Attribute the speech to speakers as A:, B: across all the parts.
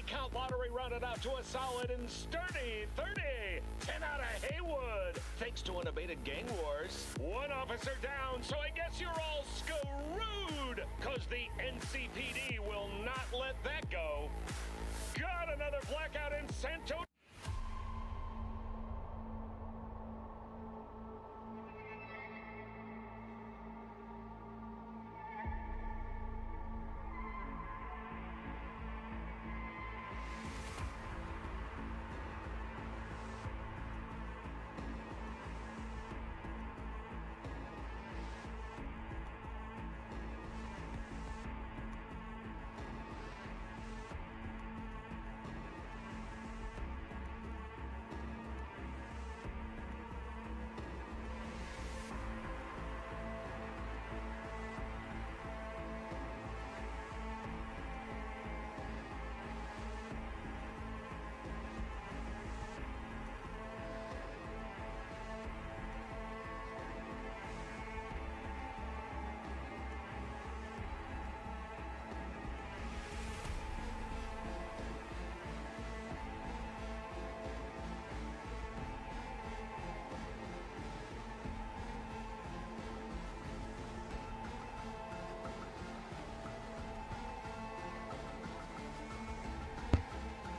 A: count lottery rounded out to a solid and sturdy 30. 10 out of Haywood, thanks to unabated gang wars. One officer down, so I guess you're all screwed, cause the NCPD will not let that go. Got another blackout in Santo.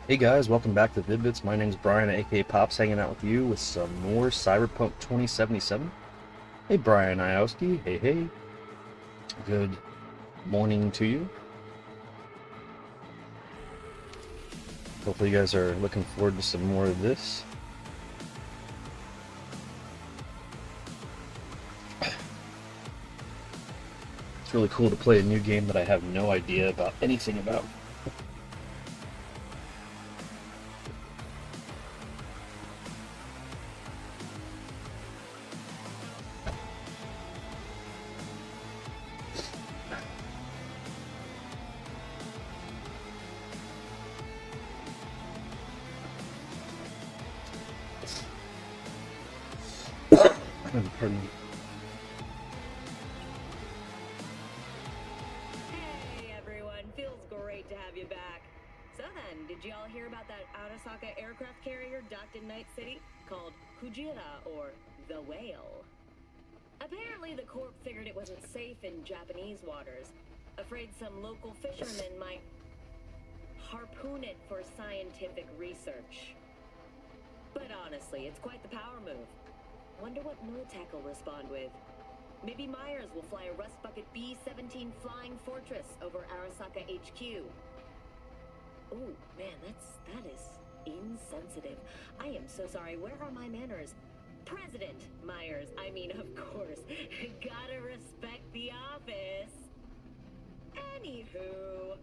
B: Hey guys, welcome back to Vid-Bits. My name's Brian, aka Pops, hanging out with you with some more Cyberpunk 2077. Hey Brian Iowski, hey. Good morning to you. Hopefully you guys are looking forward to some more of this. It's really cool to play a new game that I have no idea about anything about. Pardon me.
C: Hey everyone, feels great to have you back. So then, did y'all hear about that Arasaka aircraft carrier docked in Night City called Kujira, or the Whale? Apparently the Corp figured it wasn't safe in Japanese waters, afraid some local fishermen might harpoon it for scientific research. But honestly, it's quite the power move. Wonder what Militech will respond with. Maybe Myers will fly a Rust Bucket B-17 Flying Fortress over Arasaka HQ. Ooh, man, that is insensitive. I am so sorry. Where are my manners? President Myers, I mean, of course. Gotta respect the office. Anywho.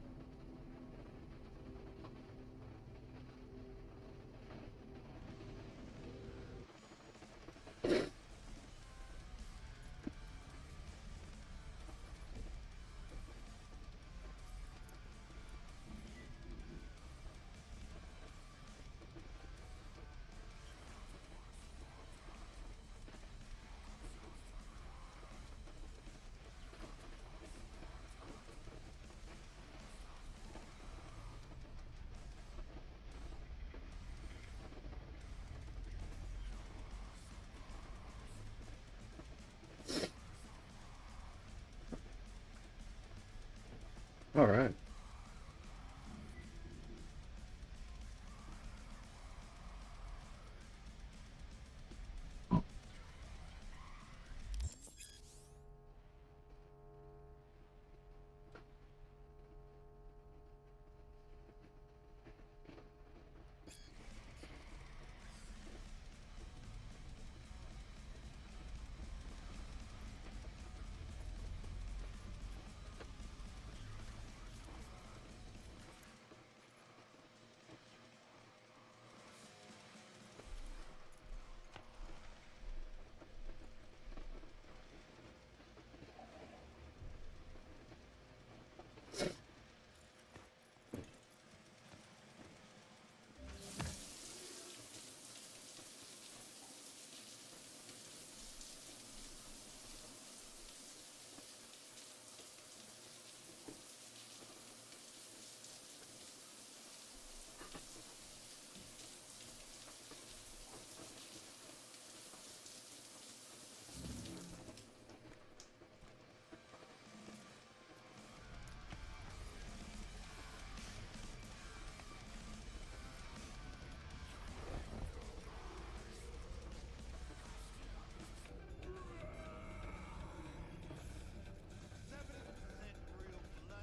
B: All right.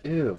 B: Ew.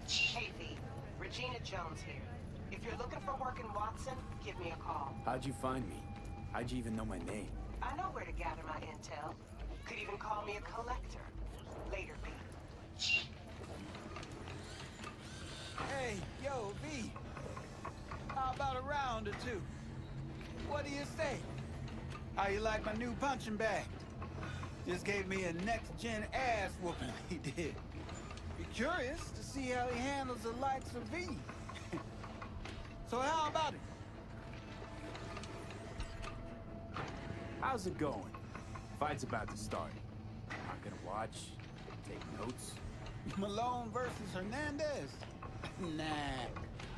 D: Hey, V. Regina Jones here. If you're looking for work in Watson, give me a call.
E: How'd you find me? How'd you even know my name?
D: I know where to gather my intel. Could even call me a collector. Later, V.
F: Hey, yo, V. How about a round or two? What do you say? How you like my new punching bag? Just gave me a next-gen ass whooping, he did. Be curious to see how he handles the likes of V. So how about it?
E: How's it going? Fight's about to start. I'm gonna watch, take notes.
F: Malone versus Hernandez? Nah.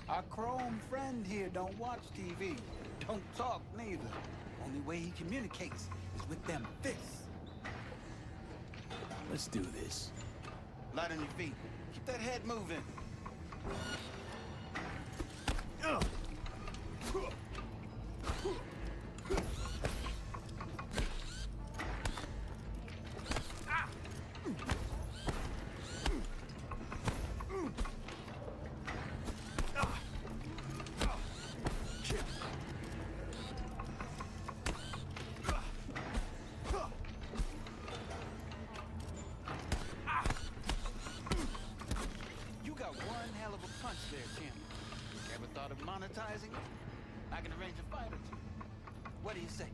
F: Our chrome friend here don't watch TV. Don't talk neither. Only way he communicates is with them fists.
E: Let's do this.
F: Light on your feet. Keep that head moving. Monetizing it? I can arrange a fight or two. What do you say?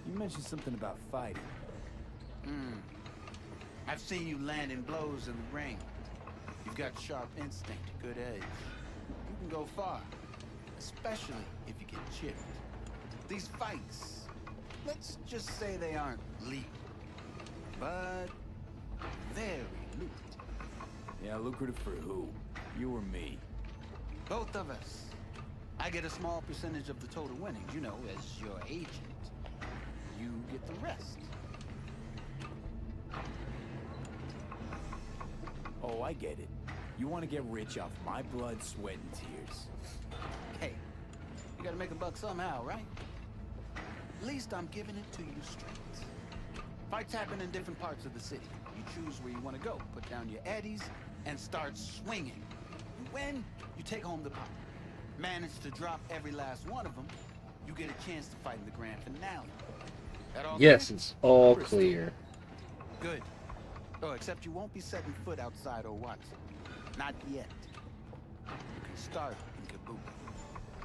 E: You mentioned something about fighting.
F: I've seen you landing blows in the ring. You've got sharp instinct, good edge. You can go far, especially if you get chipped. These fights, let's just say they aren't lethal, but very lucrative.
E: Yeah, lucrative for who? You or me?
F: Both of us. I get a small percentage of the total winnings, you know, as your agent. You get the rest.
E: Oh, I get it. You want to get rich off my blood, sweat, and tears.
F: Hey, you gotta make a buck somehow, right? At least I'm giving it to you straight. Fights happen in different parts of the city. You choose where you want to go, put down your eddies, and start swinging. And when you take home the pop, manage to drop every last one of them, you get a chance to fight in the grand finale. That all
B: Yes,
F: clear?
B: it's all clear.
F: Good. Oh, except you won't be setting foot outside or Watson. Not yet. You can start in Kabuki.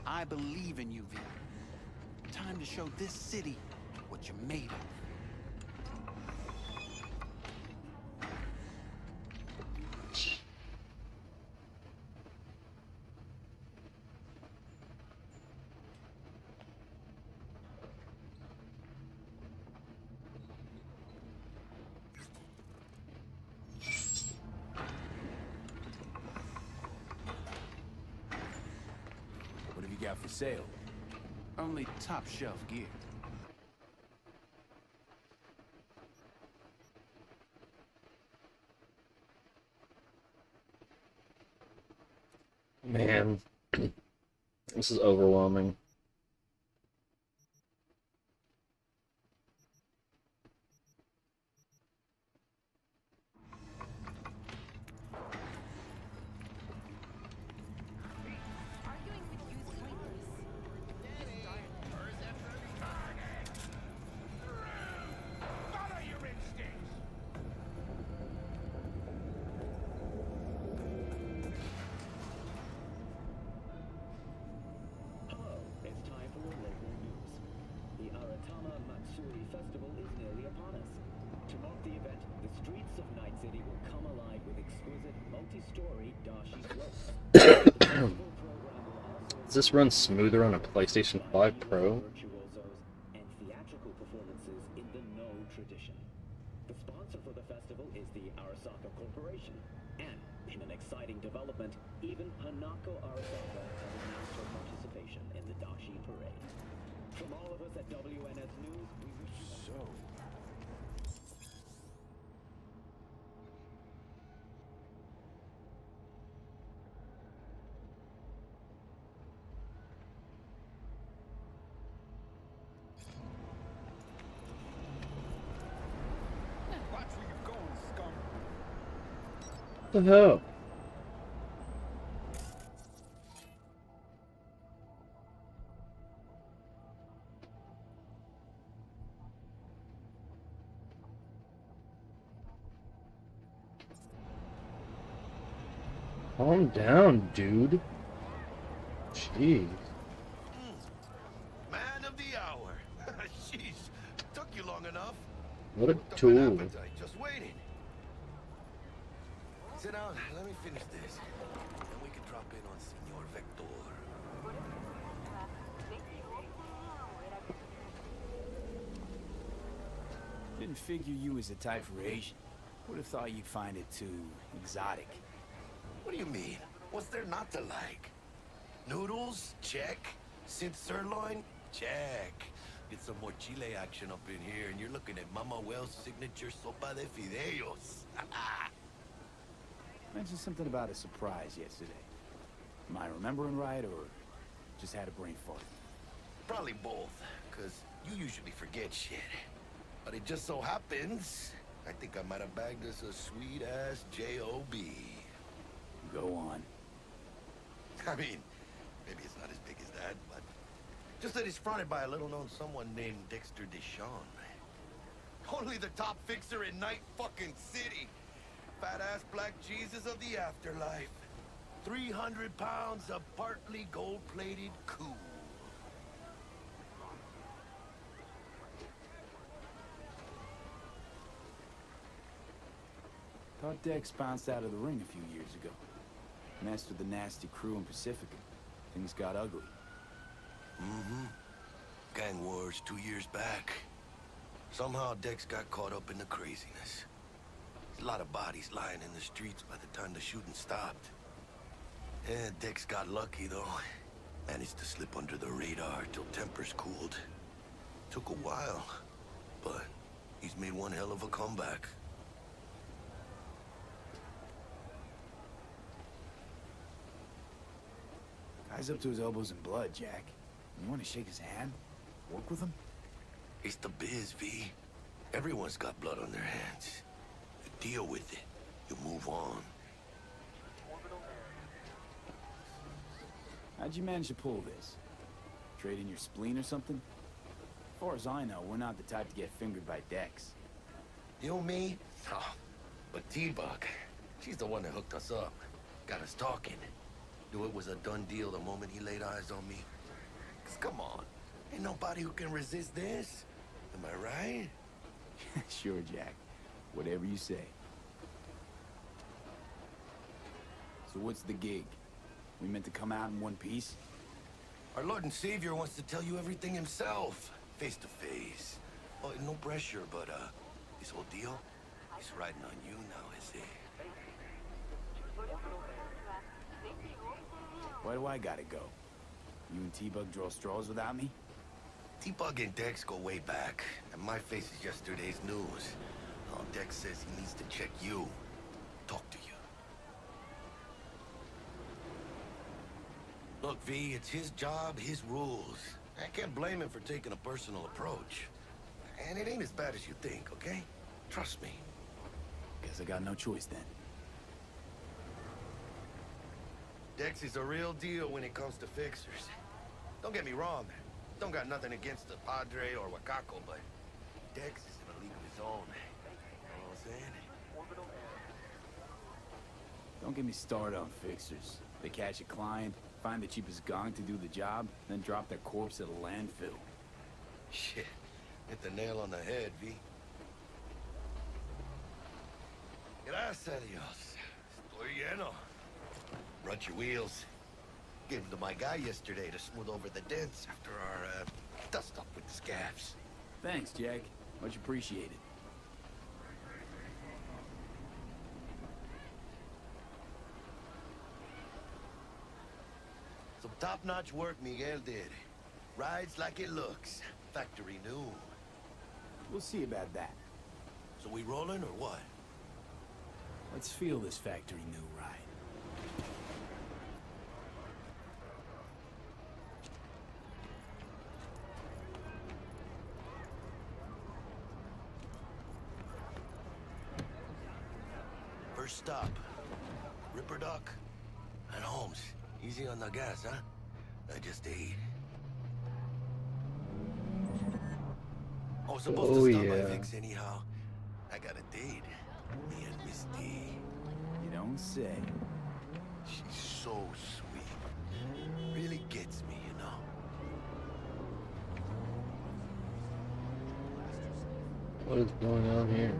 F: I believe in you, V. Time to show this city what you're made of.
E: What have you got for sale?
F: Only top shelf gear.
B: Man, this is overwhelming.
A: Follow your instincts.
B: Does this run smoother on a PlayStation 5 Pro?
G: Virtuosos and theatrical performances in the No tradition. The sponsor for the festival is the Arasaka Corporation. And in an exciting development, even Hanako Arasaka has announced her participation in the Dashi Parade. From all of us at WNS News, we wish you
E: So,
F: Watch where you're going, scum.
B: What the hell? Calm down, dude. Jeez.
H: Man of the hour. Sheesh. Took you long enough.
B: What a
H: Worked up an
B: tool.
H: appetite, just waiting. Sit down. Let me finish this. Then we can drop in on Senor Vector.
E: didn't figure you as the type for Asian. Would have thought you'd find it too exotic.
H: What do you mean? What's there not to like? Noodles? Check. Synth sirloin? Check. Get some more chile action up in here, and you're looking at Mama Wells' signature sopa de fideos.
E: Mentioned something about a surprise yesterday. Am I remembering right, or just had a brain fart?
H: Probably both, because you usually forget shit. But it just so happens, I think I might have bagged us a sweet-ass J.O.B.
E: Go on.
H: I mean, maybe it's not as big as that, but just that it's fronted by a little-known someone named Dexter Deshawn. Only the top fixer in Night fucking City. Fat-ass black Jesus of the afterlife. 300 pounds of partly gold-plated cool.
E: Thought Dex bounced out of the ring a few years ago. Messed with the nasty crew in Pacifica. Things got ugly.
H: Mm-hmm. Gang wars 2 years back. Somehow Dex got caught up in the craziness. There's a lot of bodies lying in the streets by the time the shooting stopped. Yeah, Dex got lucky though. Managed to slip under the radar till tempers cooled. Took a while, but he's made one hell of a comeback.
E: Guy's up to his elbows in blood, Jack. You want to shake his hand? Work with him?
H: It's the biz, V. Everyone's got blood on their hands. You deal with it. You move on.
E: How'd you manage to pull this? Trade in your spleen or something? As far as I know, we're not the type to get fingered by Dex.
H: You, me? Oh, but T-Bug, she's the one that hooked us up. Got us talking. Knew it was a done deal the moment he laid eyes on me. 'Cause come on, ain't nobody who can resist this. Am I right?
E: Sure, Jack. Whatever you say. So what's the gig? We meant to come out in one piece?
H: Our Lord and Savior wants to tell you everything himself, face to face. Oh, no pressure, but this whole deal is riding on you now, is it?
E: Why do I gotta go? You and T-Bug draw straws without me?
H: T-Bug and Dex go way back, and my face is yesterday's news. Oh, Dex says he needs to check you, talk to you. Look, V, it's his job, his rules. I can't blame him for taking a personal approach. And it ain't as bad as you think, okay? Trust me.
E: Guess I got no choice then.
H: Dex is a real deal when it comes to fixers. Don't get me wrong. Don't got nothing against the Padre or Wakako, but Dex is in a league of his own. You know what I'm saying?
E: Don't get me started on fixers. They catch a client, find the cheapest gong to do the job, then drop their corpse at a landfill.
H: Shit. Hit the nail on the head, V. Gracias a Dios. Estoy lleno. Run your wheels. Gave them to my guy yesterday to smooth over the dents after our dust up with the scabs.
E: Thanks, Jack. Much appreciated.
H: Some top-notch work Miguel did. Rides like it looks. Factory new.
E: We'll see about that.
H: So we rolling or what?
E: Let's feel this factory new ride.
H: First stop. Ripper Duck and Holmes. Easy on the gas, huh? I just ate. I was supposed to stop by Vic's anyhow. I got a date. Me and Miss D.
E: You don't say.
H: She's so sweet. Really gets me, you know.
B: What is going on here?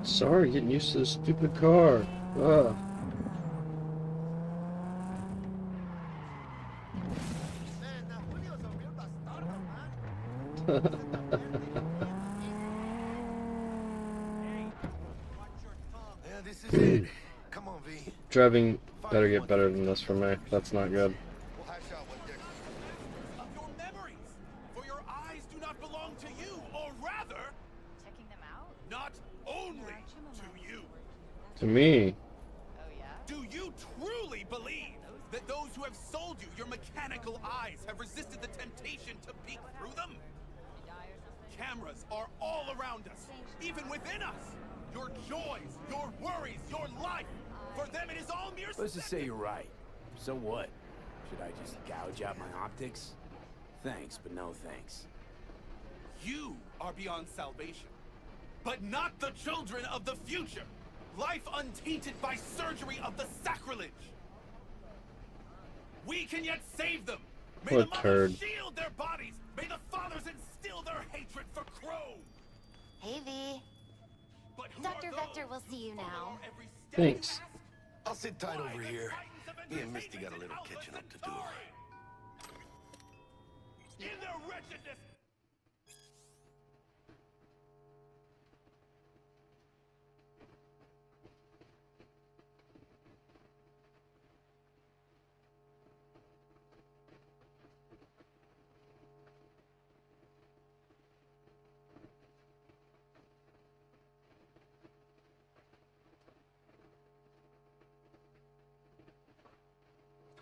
B: Sorry, getting used to this stupid car. Ugh.
H: Yeah, this is it. Come on, V.
B: Driving better get better than this for me. That's not good.
H: We'll hash out what Dick.
F: Of your memories, for your eyes do not belong to you, or rather,
I: Checking them out?
F: not only to you.
B: To me.
I: Oh yeah?
F: Do you truly believe that those who have sold you your mechanical eyes have resisted the temptation to peek through them? Cameras are all around us, even within us. Your joys, your worries, your life. For them, it is all mere.
E: Let's just say you're right. So what? Should I just gouge out my optics? Thanks, but no thanks.
F: You are beyond salvation, but not the children of the future. Life untainted by surgery of the sacrilege. We can yet save them. May
B: What
F: the mothers
B: turd.
F: shield their bodies. May the fathers instill their hatred for Crow.
I: Hey V.
F: But who
I: Dr.
F: are
I: Vector
F: those?
I: will see you now.
F: Every step
B: Thanks.
H: I'll sit tight over here. Me and Misty got a little catching up to do.
F: in their wretchedness.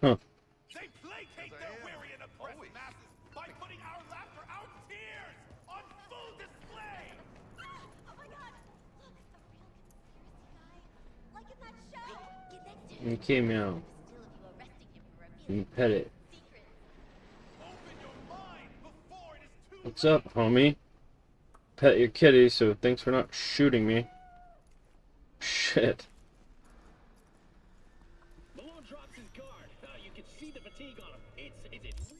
B: Huh.
F: They placate their weary and oppressed masses by putting our laughter, our tears, on full display.
I: Oh my god! Look, the real conspiracy guy. Like in that show! Get next to him.
B: You came out.
I: Still of you arresting him for
B: You
I: revealing
B: pet it.
I: secrets.
F: Open your mind before it is too
B: What's up, homie? Pet your kitty, so thanks for not shooting me. Shit.
A: Malone drops his guard. You can see the fatigue on him. It's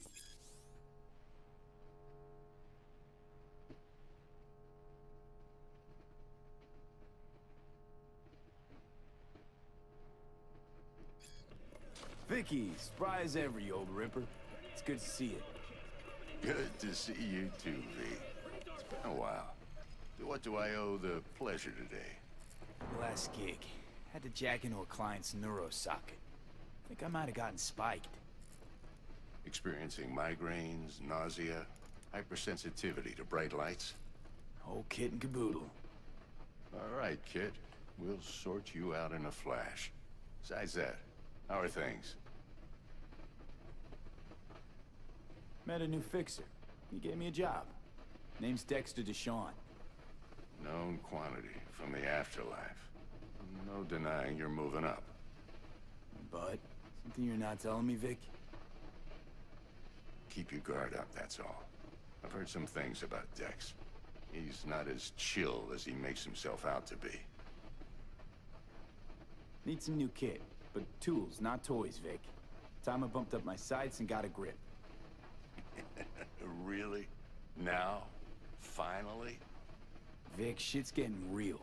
E: Vicky, spry as ever, you old ripper. It's good to see you.
J: Good to see you too, V. It's been a while. To what do I owe the pleasure today?
E: Last gig. Had to jack into a client's neuro socket. Think I might have gotten spiked.
J: Experiencing migraines, nausea, hypersensitivity to bright lights?
E: Whole kit and caboodle.
J: All right, kid. We'll sort you out in a flash. Besides that, how are things?
E: Met a new fixer. He gave me a job. Name's Dexter Deshawn.
J: Known quantity from the afterlife. No denying you're moving up.
E: But, something you're not telling me, Vic?
J: Keep your guard up, that's all. I've heard some things about Dex. He's not as chill as he makes himself out to be.
E: Need some new kit, but tools, not toys, Vic. Time I bumped up my sights and got a grip.
J: Really? Now? Finally?
E: Vic, shit's getting real.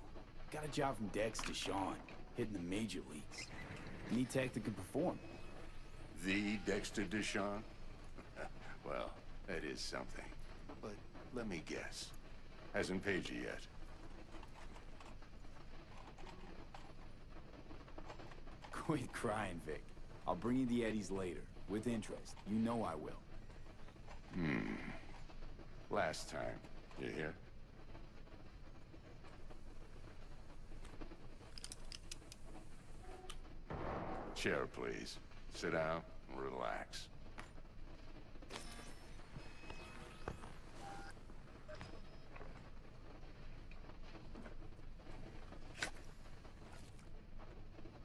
E: Got a job from Dex to Sean, hitting the major leagues. Need tech that can perform.
J: The Dexter Deshawn? Well, that is something. But let me guess. Hasn't paid you yet.
E: Quit crying, Vic. I'll bring you the eddies later, with interest. You know I will.
J: Last time. You hear? Chair, please. Sit down and relax.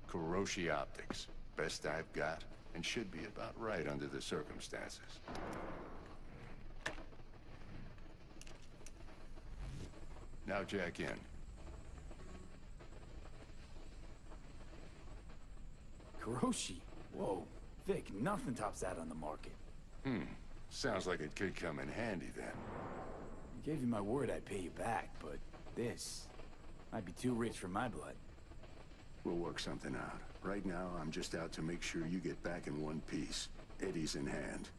J: Kuroshi Optics. Best I've got, and should be about right under the circumstances. Now jack in.
E: Kuroshi? Whoa. Vic, nothing tops that on the market.
J: Sounds like it could come in handy then.
E: I gave you my word I'd pay you back, but this might be too rich for my blood.
J: We'll work something out. Right now, I'm just out to make sure you get back in one piece. Eddie's in hand.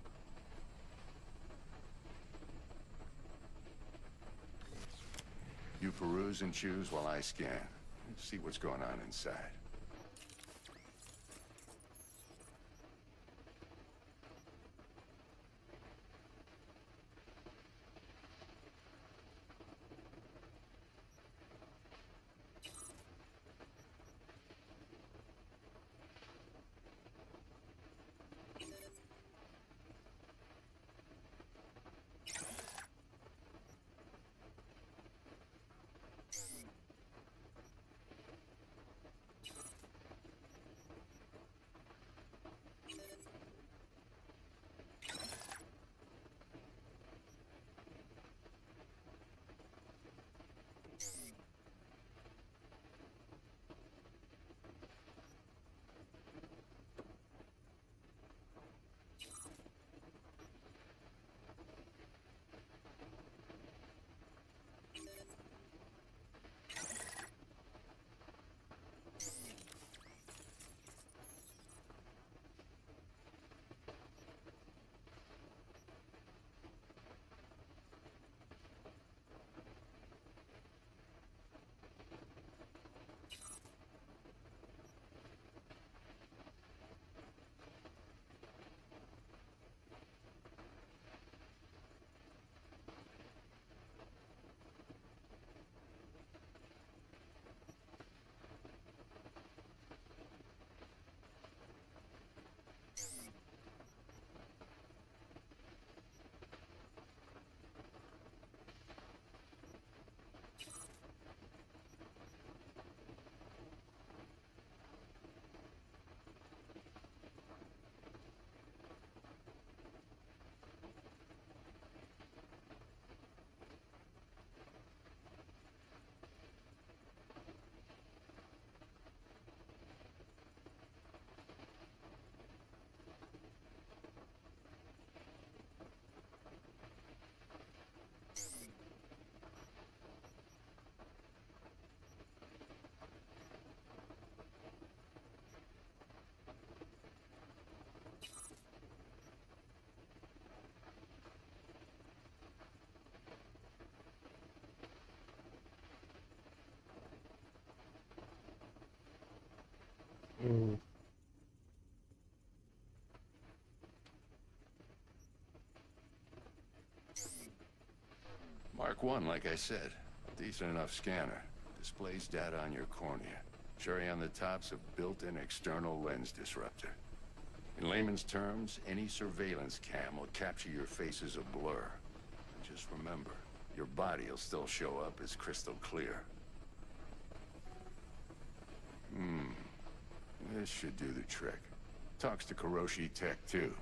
J: You peruse and choose while I scan. See what's going on inside. Mark 1, like I said. Decent enough scanner. Displays data on your cornea. Cherry on the top's a built-in external lens disruptor. In layman's terms, any surveillance cam will capture your face as a blur. And just remember, your body will still show up as crystal clear. This should do the trick. Talks to Kuroshi Tech, too.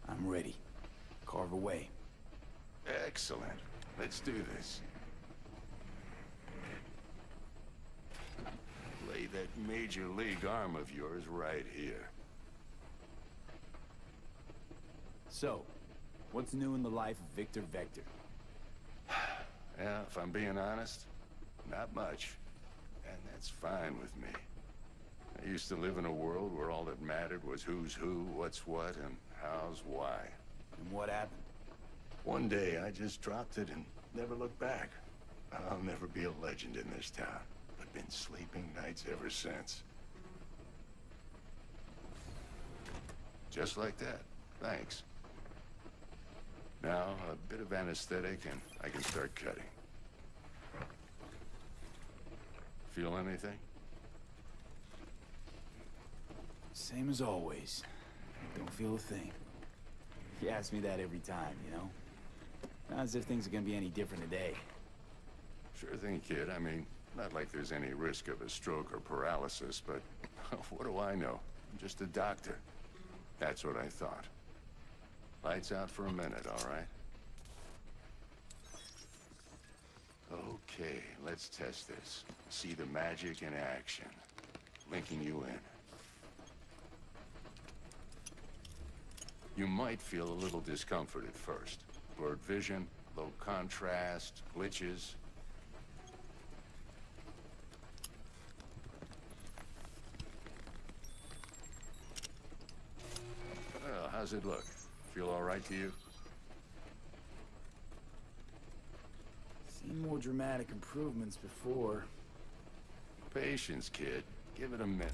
E: I'm ready. Carve away.
J: Excellent. Let's do this. Lay that major league arm of yours right here.
E: So, what's new in the life of Victor Vector?
J: Yeah, if I'm being honest, not much. And that's fine with me. I used to live in a world where all that mattered was who's who, what's what, and how's why.
E: And what happened?
J: One day, I just dropped it and never looked back. I'll never be a legend in this town, but been sleeping nights ever since. Just like that. Thanks. Now, a bit of anesthetic and I can start cutting. Feel anything?
E: Same as always. Don't feel a thing. You ask me that every time, you know? Not as if things are gonna be any different today.
J: Sure thing, kid. I mean, not like there's any risk of a stroke or paralysis, but what do I know? I'm just a doctor. That's what I thought. Lights out for a minute, all right? Okay, let's test this. See the magic in action. Linking you in. You might feel a little discomfort at first. Blurred vision, low contrast, glitches. Well, how's it look? Feel all right to you?
E: Seen more dramatic improvements before.
J: Patience, kid. Give it a minute.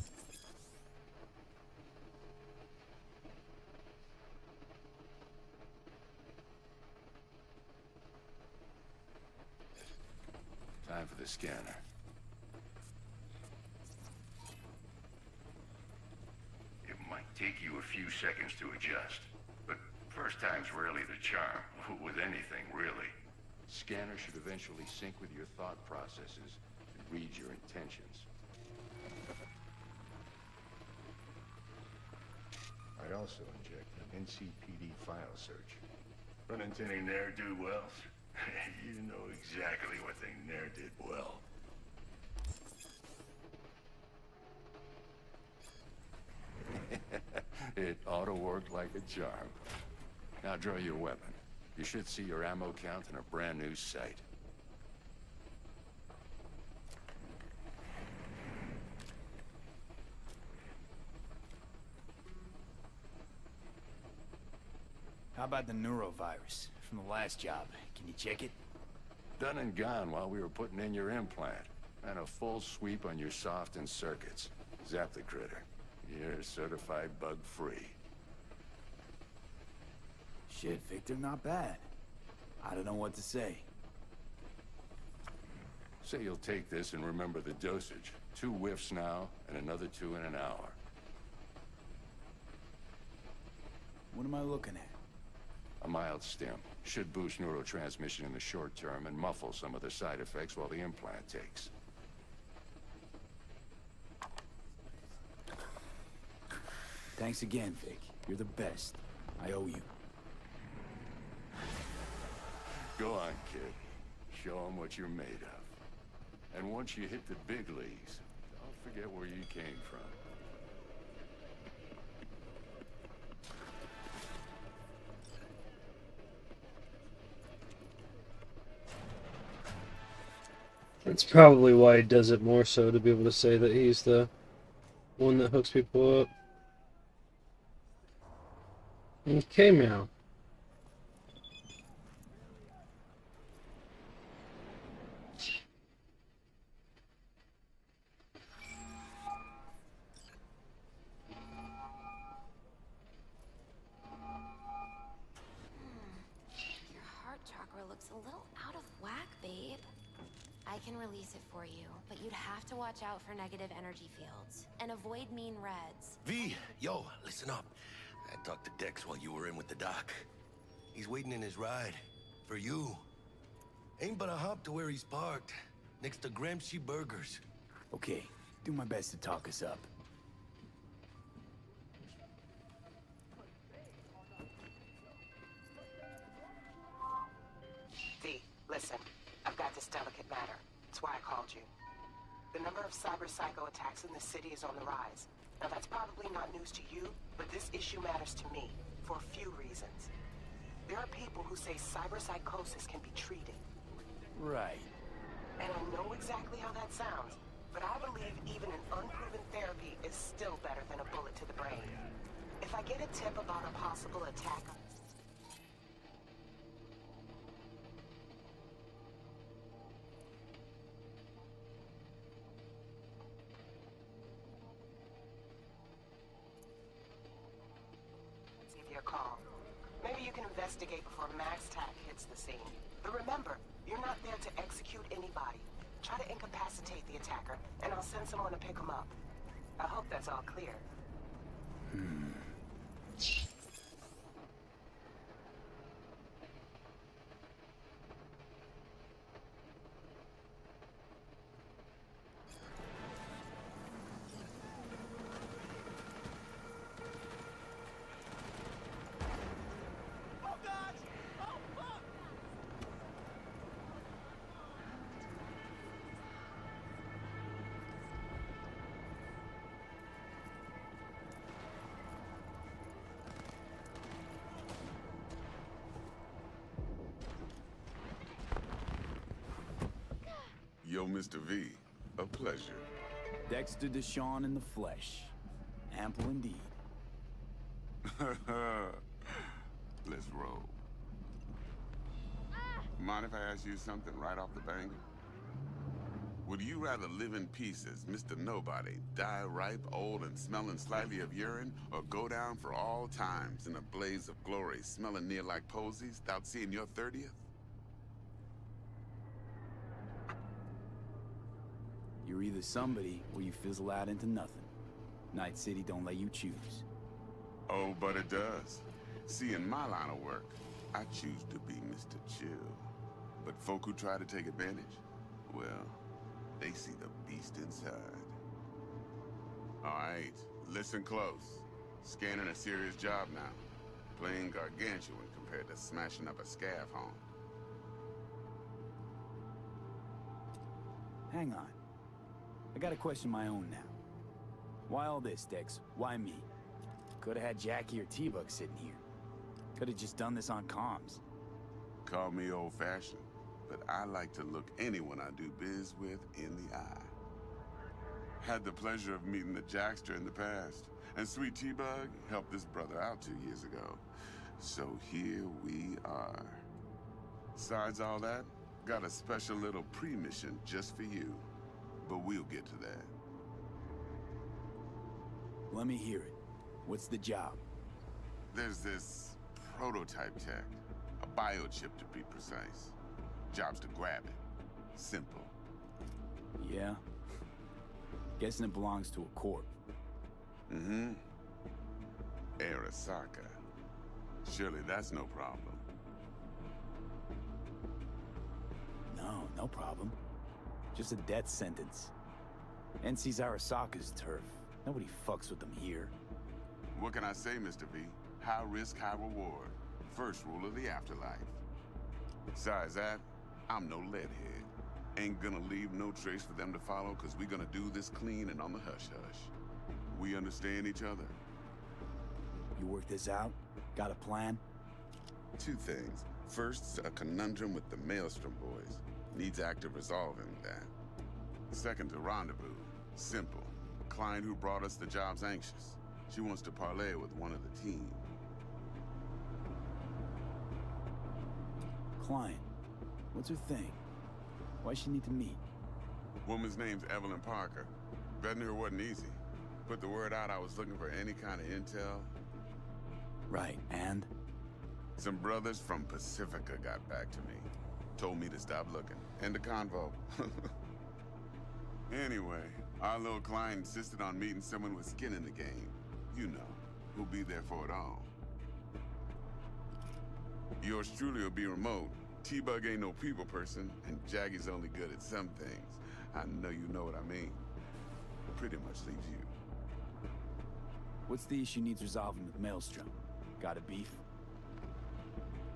J: Time for the scanner. It might take you a few seconds to adjust, but first time's rarely the charm, with anything, really. Scanner should eventually sync with your thought processes and read your intentions. I also inject an NCPD file search. Run into any ne'er-do-wells? You know exactly what they ne'er did well. It ought to work like a charm. Now draw your weapon. You should see your ammo count in a brand new sight.
E: How about the neurovirus from the last job? Can you check it?
J: Done and gone while we were putting in your implant. And a full sweep on your soft and circuits. Zap the critter. You're certified bug-free.
E: Shit, Victor, not bad. I don't know what to say.
J: Say you'll take this and remember the dosage. 2 whiffs now, and another 2 in an hour.
E: What am I looking at?
J: A mild stim. Should boost neurotransmission in the short term and muffle some of the side effects while the implant takes.
E: Thanks again, Vic. You're the best. I owe you.
J: Go on, kid. Show them what you're made of. And once you hit the big leagues, don't forget where you came from.
B: That's probably why he does it more so, to be able to say that he's the one that hooks people up. Okay, Meow.
I: Your heart chakra looks a little out of whack, babe. I can release it for you, but you'd have to watch out for negative energy fields and avoid mean reds.
H: V, yo, listen up. I talked to Dex while you were in with the doc. He's waiting in his ride. For you. Ain't but a hop to where he's parked. Next to Gramsci Burgers.
E: Okay, do my best to talk us up.
D: V, listen. I've got this delicate matter. That's why I called you. The number of cyber-psycho attacks in the city is on the rise. Now that's probably not news to you, but this issue matters to me, for a few reasons. There are people who say cyberpsychosis can be treated.
E: Right.
D: And I know exactly how that sounds, but I believe even an unproven therapy is still better than a bullet to the brain. If I get a tip about a possible attack... give you a call. Maybe you can investigate before Max Tack hits the scene. But remember, you're not there to execute anybody. Try to incapacitate the attacker, and I'll send someone to pick him up. I hope that's all clear.
K: Yo, Mr. V, a pleasure.
E: Dexter Deshawn in the flesh. Ample indeed.
K: Let's roll. Mind if I ask you something right off the bang? Would you rather live in pieces, Mr. Nobody, die ripe, old, and smelling slightly of urine, or go down for all times in a blaze of glory, smelling near like posies, without seeing your 30th?
E: You're either somebody, or you fizzle out into nothing. Night City don't let you choose.
K: Oh, but it does. See, in my line of work, I choose to be Mr. Chill. But folk who try to take advantage, well, they see the beast inside. All right, listen close. Scanning a serious job now. Playing gargantuan compared to smashing up a scav home.
E: Hang on. I gotta question my own now. Why all this, Dex? Why me? Could've had Jackie or T-Bug sitting here. Could've just done this on comms.
K: Call me old-fashioned, but I like to look anyone I do biz with in the eye. Had the pleasure of meeting the Jackster in the past, and sweet T-Bug helped this brother out 2 years ago. So here we are. Besides all that, got a special little pre-mission just for you. But we'll get to that.
E: Let me hear it. What's the job?
K: There's this prototype tech. A biochip to be precise. Job's to grab it. Simple.
E: Yeah? Guessing it belongs to a corp.
K: Mm-hmm. Arasaka. Surely that's no problem.
E: No, no problem. Just a death sentence. NC's Arasaka's turf. Nobody fucks with them here.
K: What can I say, Mr. V? High risk, high reward. First rule of the afterlife. Besides that, I'm no leadhead. Ain't gonna leave no trace for them to follow, cause we gonna do this clean and on the hush-hush. We understand each other.
E: You work this out? Got a plan?
K: Two things. First, a conundrum with the Maelstrom boys. Needs active resolving that. Second, a rendezvous. Simple. A client who brought us the job's anxious. She wants to parlay with one of the team.
E: Client. What's her thing? Why she need to meet?
K: Woman's name's Evelyn Parker. Vetting her wasn't easy. Put the word out I was looking for any kind of intel.
E: Right, and?
K: Some brothers from Pacifica got back to me. Told me to stop looking. End the convo. Anyway, our little client insisted on meeting someone with skin in the game. You know, who'll be there for it all. Yours truly will be remote. T-Bug ain't no people person, and Jaggy's only good at some things. I know you know what I mean. Pretty much leaves you.
E: What's the issue needs resolving with Maelstrom? Got a beef?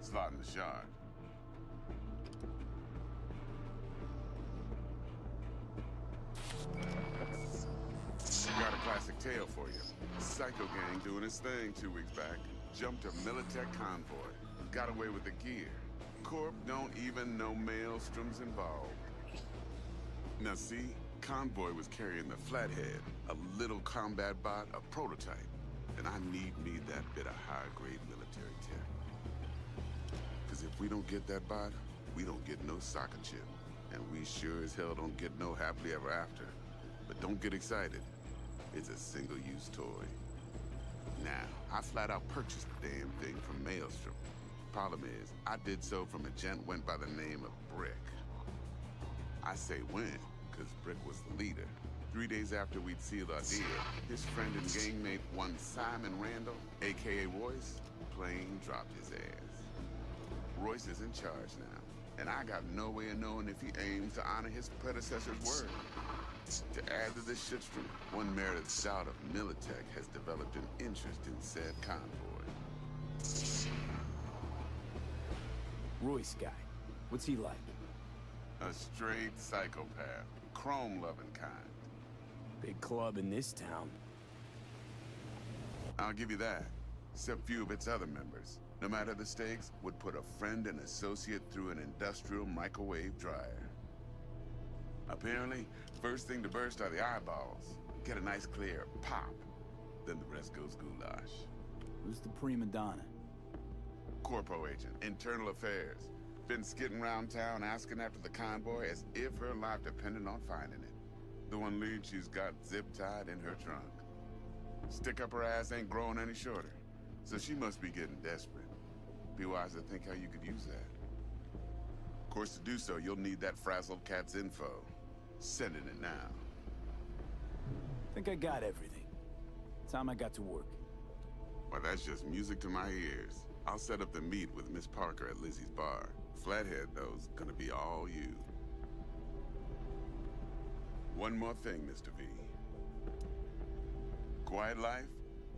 K: Slotting the shard. Got a classic tale for you. Psycho gang doing his thing 2 weeks back. Jumped a Militech convoy. Got away with the gear. Corp don't even know Maelstrom's involved. Now see, Convoy was carrying the Flathead, a little combat bot, a prototype. And I need me that bit of high-grade military tech. Because if we don't get that bot, we don't get no soccer chip. And we sure as hell don't get no happily ever after. But don't get excited. It's a single-use toy. Now, I flat out purchased the damn thing from Maelstrom. Problem is, I did so from a gent went by the name of Brick. I say when, because Brick was the leader. 3 days after we'd sealed our deal, his friend and gangmate, one Simon Randall, aka Royce, plain dropped his ass. Royce is in charge now, and I got no way of knowing if he aims to honor his predecessor's word. To add to this shitstorm, one merited scout of Militech has developed an interest in said convoy.
E: Royce guy. What's he like?
K: A straight psychopath, chrome-loving kind.
E: Big club in this town.
K: I'll give you that. Except few of its other members, no matter the stakes, would put a friend and associate through an industrial microwave dryer. Apparently, first thing to burst are the eyeballs. Get a nice clear pop. Then the rest goes goulash.
E: Who's the prima donna?
K: Corpo agent, internal affairs. Been skidding around town asking after the convoy as if her life depended on finding it. The one lead she's got zip-tied in her trunk. Stick up her ass ain't growing any shorter, so she must be getting desperate. Be wise to think how you could use that. Of course, to do so, you'll need that frazzled cat's info. Sending it now.
E: Think I got everything. Time I got to work.
K: Well, that's just music to my ears. I'll set up the meet with Miss Parker at Lizzie's bar. Flathead, though's gonna be all you. One more thing, Mr. V. Quiet life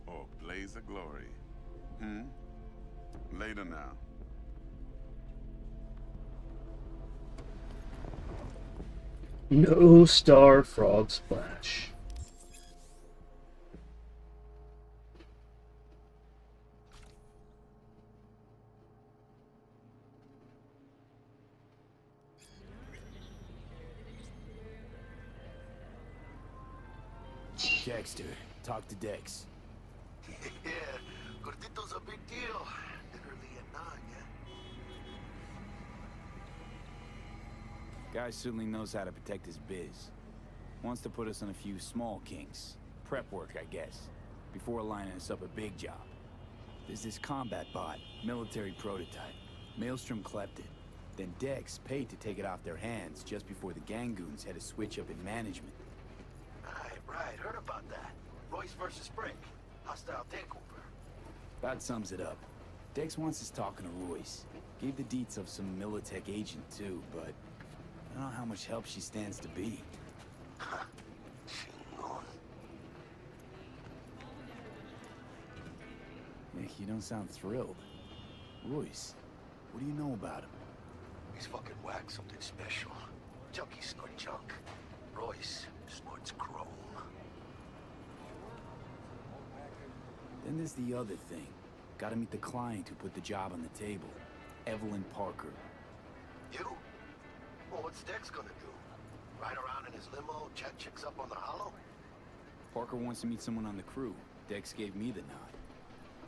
K: or blaze of glory? Later now.
B: No star frog splash.
E: Dexter, talk to Dex.
H: Yeah, Gordito's a big deal. Literally a nine, yeah?
E: Guy certainly knows how to protect his biz. Wants to put us on a few small kinks. Prep work, I guess. Before lining us up a big job. There's this combat bot, military prototype. Maelstrom clept it. Then Dex paid to take it off their hands just before the Gangoons had a switch up in management.
H: Right, heard about that. Royce versus Brick. Hostile takeover.
E: That sums it up. Dex wants us talking to Royce. Gave the deets of some Militech agent too, but I don't know how much help she stands to be. You don't sound thrilled. Royce, what do you know about him?
H: He's fucking whack, something special. Junkies snort junk. Royce snorts chrome.
E: Then there's the other thing. Gotta meet the client who put the job on the table. Evelyn Parker.
H: You? Well, what's Dex gonna do? Ride around in his limo, chat chicks up on the hollow?
E: Parker wants to meet someone on the crew. Dex gave me the nod.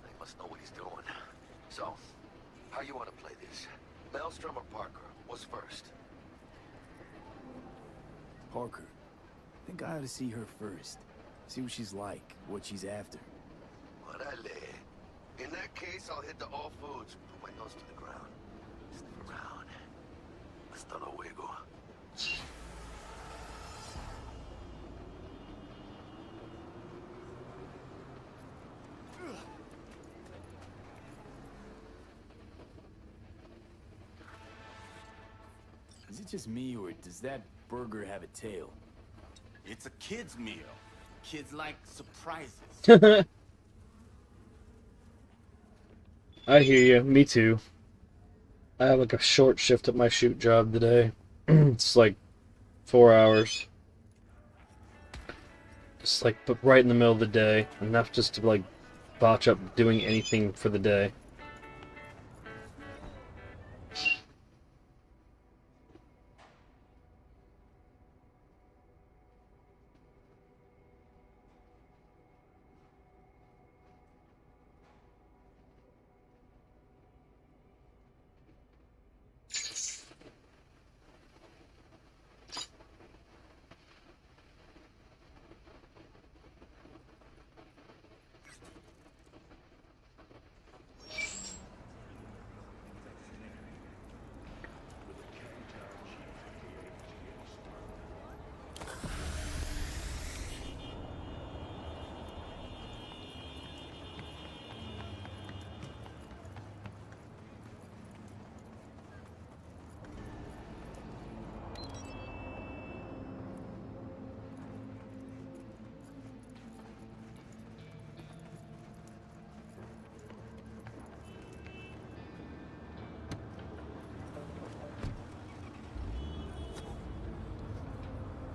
H: He must know what he's doing. So, how you want to play this? Maelstrom or Parker? What's first?
E: Parker. I think I ought to see her first. See what she's like, what she's after.
H: Orale. In that case, I'll hit the all foods. Put my nose to the ground. Sniff around. Hasta luego.
E: Is it just me, or does that burger have a tail?
F: It's a kid's meal. Kids like surprises.
B: I hear you. Me too. I have like a short shift at my shoot job today. It's like 4 hours. Just like, but right in the middle of the day, enough just to like botch up doing anything for the day.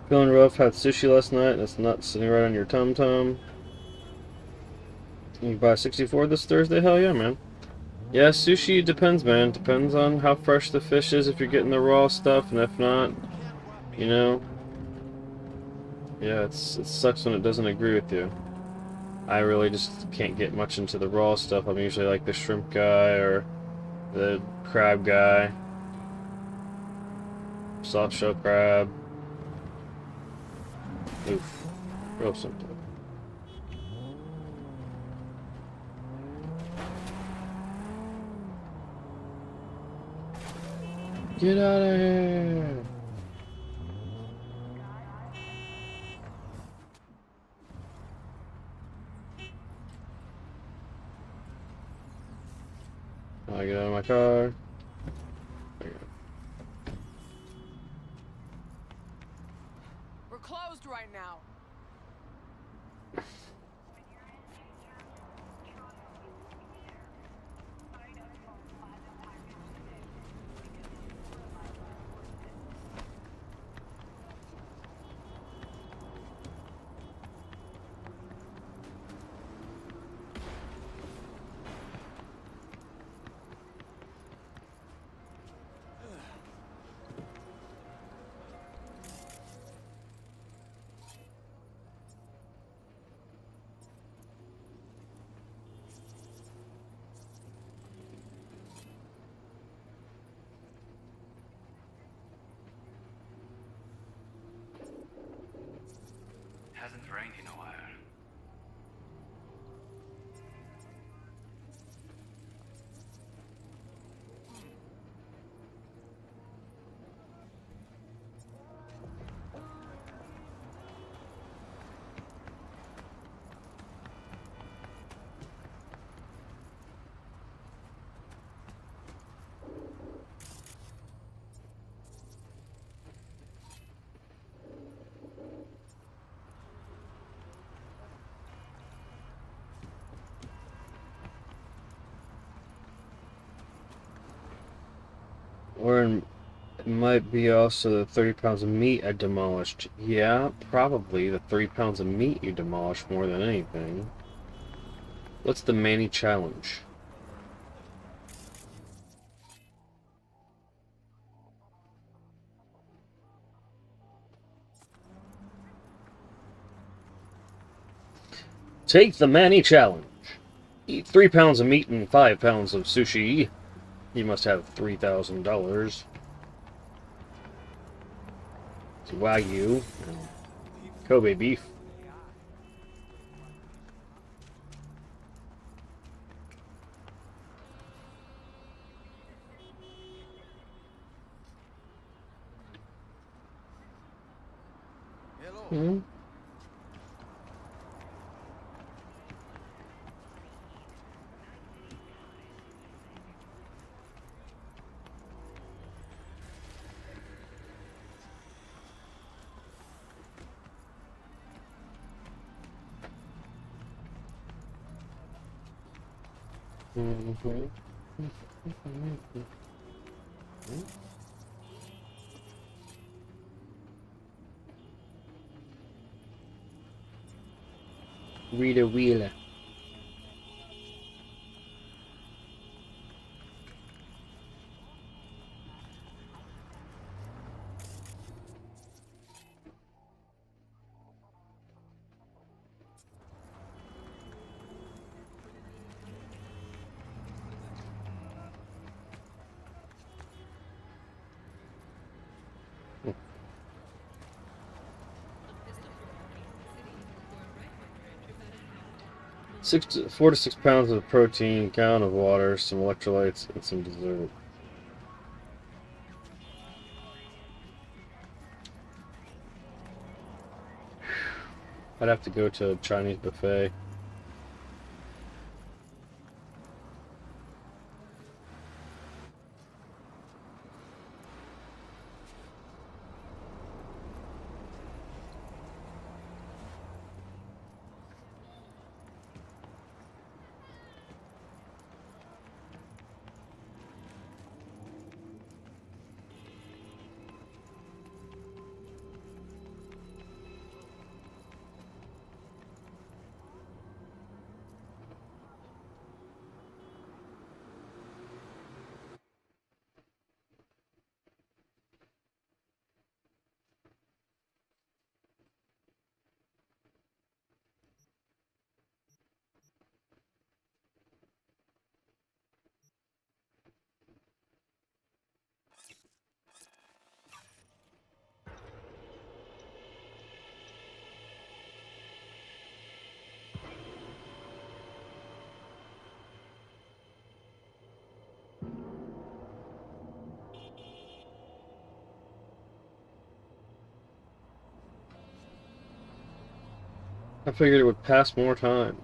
B: Feeling rough, had sushi last night, that's not sitting right on your tum-tum. You buy 64 this Thursday? Hell yeah, man. Yeah, sushi depends, man. Depends on how fresh the fish is, if you're getting the raw stuff, and if not, you know. Yeah, it sucks when it doesn't agree with you. I really just can't get much into the raw stuff. I'm usually like the shrimp guy or the crab guy. Soft shell crab. Oof. Real simple. Get out of here! I get out of my car.
L: We're closed right now.
M: Hasn't rained in a while.
B: Or it might be also the 30 pounds of meat I demolished. Yeah, probably the 30 pounds of meat you demolished more than anything. What's the Manny challenge? Take the Manny challenge. Eat 3 pounds of meat and 5 pounds of sushi. You must have $3,000. It's Wagyu and Kobe beef. Hmm? Rita Wheeler. Six, 4 to 6 pounds of protein, gallon of water, some electrolytes, and some dessert. I'd have to go to a Chinese buffet. I figured it would pass more time.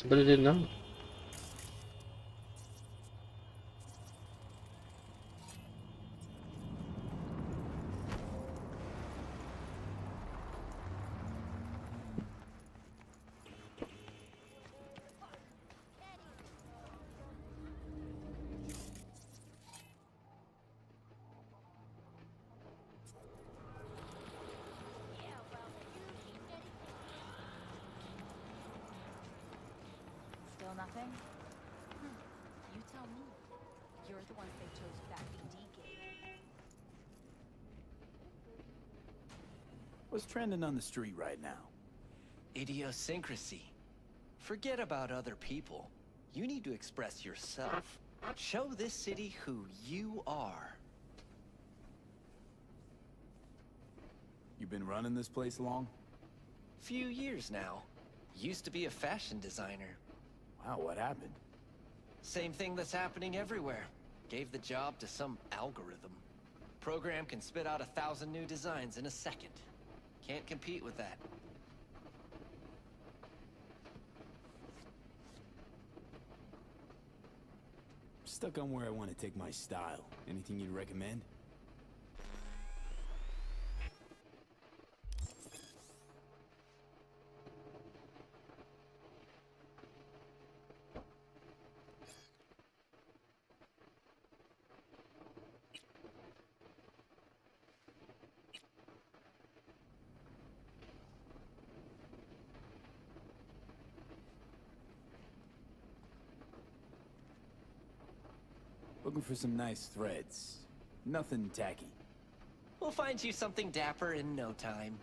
B: But it did not.
N: Still nothing? You tell me. You're the ones they chose for that AD gig.
E: What's trending on the street right now?
O: Idiosyncrasy. Forget about other people. You need to express yourself. Show this city who you are.
E: You been running this place long?
O: Few years now. Used to be a fashion designer.
E: Wow, what happened?
O: Same thing that's happening everywhere. Gave the job to some algorithm. Program can spit out 1,000 new designs in a second. Can't compete with that.
E: Stuck on where I want to take my style. Anything you'd recommend? Looking for some nice threads. Nothing tacky.
O: We'll find you something dapper in no time.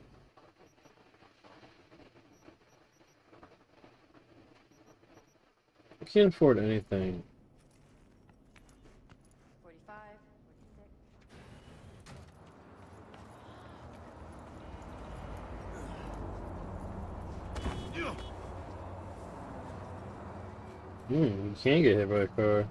B: I can't afford anything.
N: 45, 46.
B: You can't get hit by a car.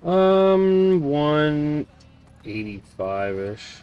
B: 185-ish.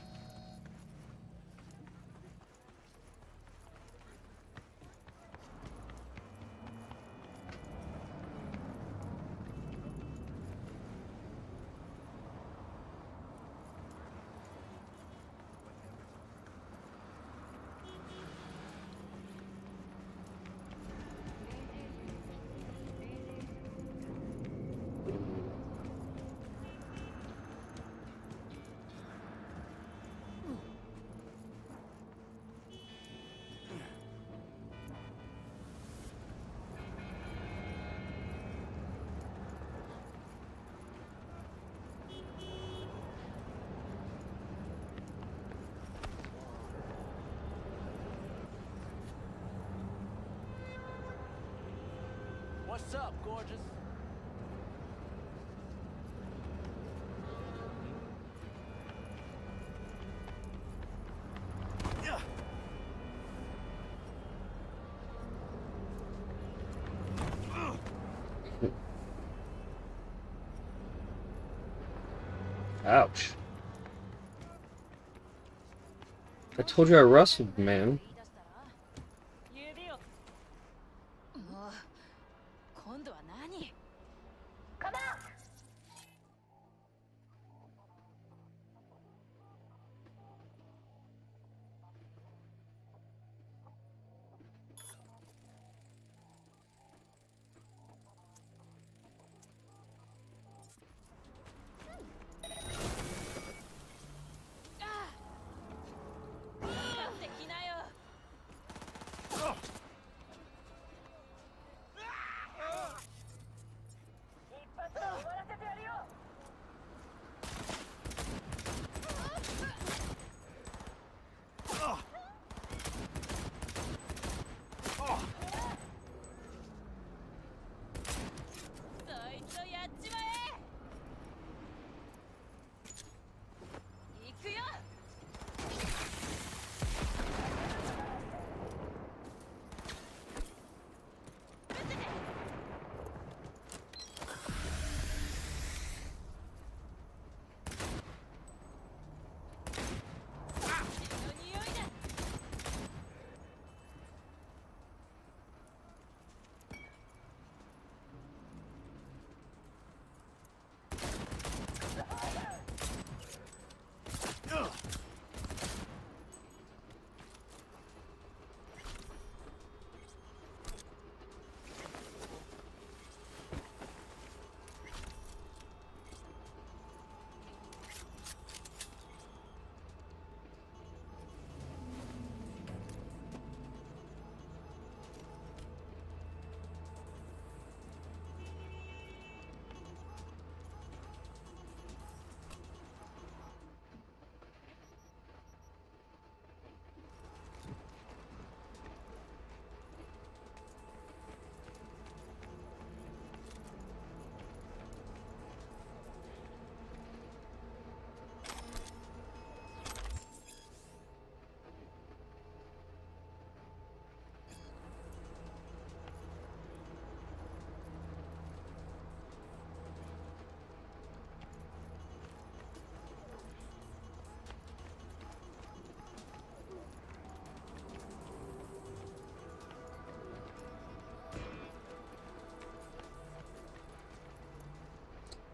F: What's up, gorgeous?
B: Ouch. I told you I wrestled, man.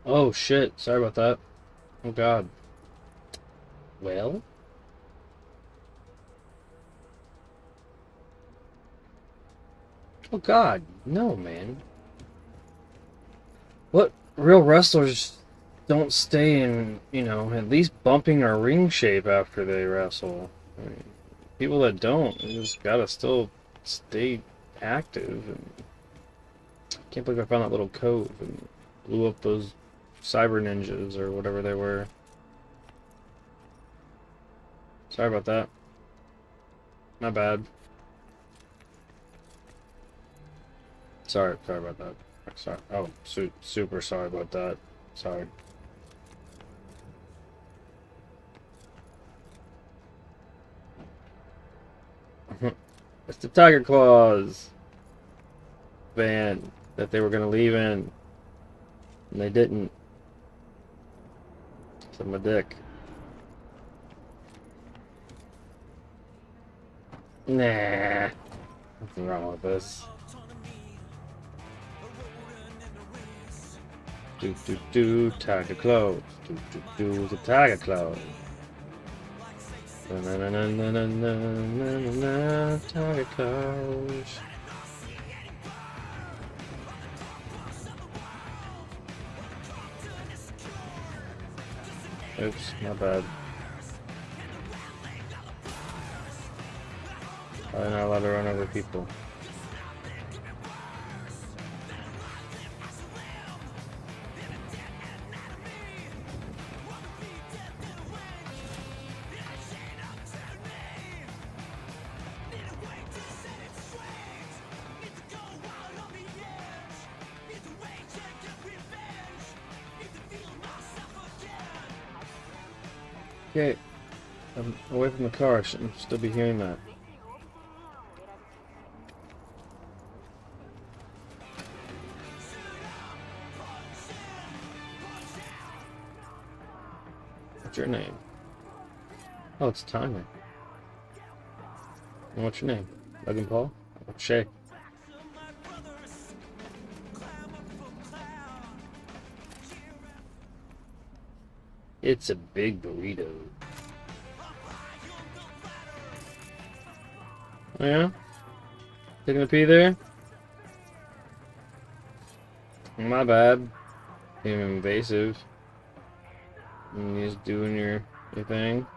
B: Oh shit, sorry about that. Oh god. Well? Oh god, no man. What real wrestlers don't stay in, you know, at least bumping or ring shape after they wrestle? I mean, people that don't, they just gotta still stay active. And can't believe I found that little cove and blew up those cyber ninjas or whatever they were. Sorry about that. My bad. Sorry about that. Sorry. Oh, super sorry about that. Sorry. It's the Tiger Claws van that they were gonna leave in, and they didn't. To my dick. Nah. Nothing wrong with this. Tiger clothes. The tiger clothes. Tiger clothes. Oops, my bad. I'm not allowed to run over people. Okay, I'm away from the car. I shouldn't still be hearing that. What's your name? Oh, it's Timer. And what's your name? Logan Paul? Oh, Shay. It's a big burrito. Oh yeah? Taking a pee there? My bad. Being invasive. And just doing your thing.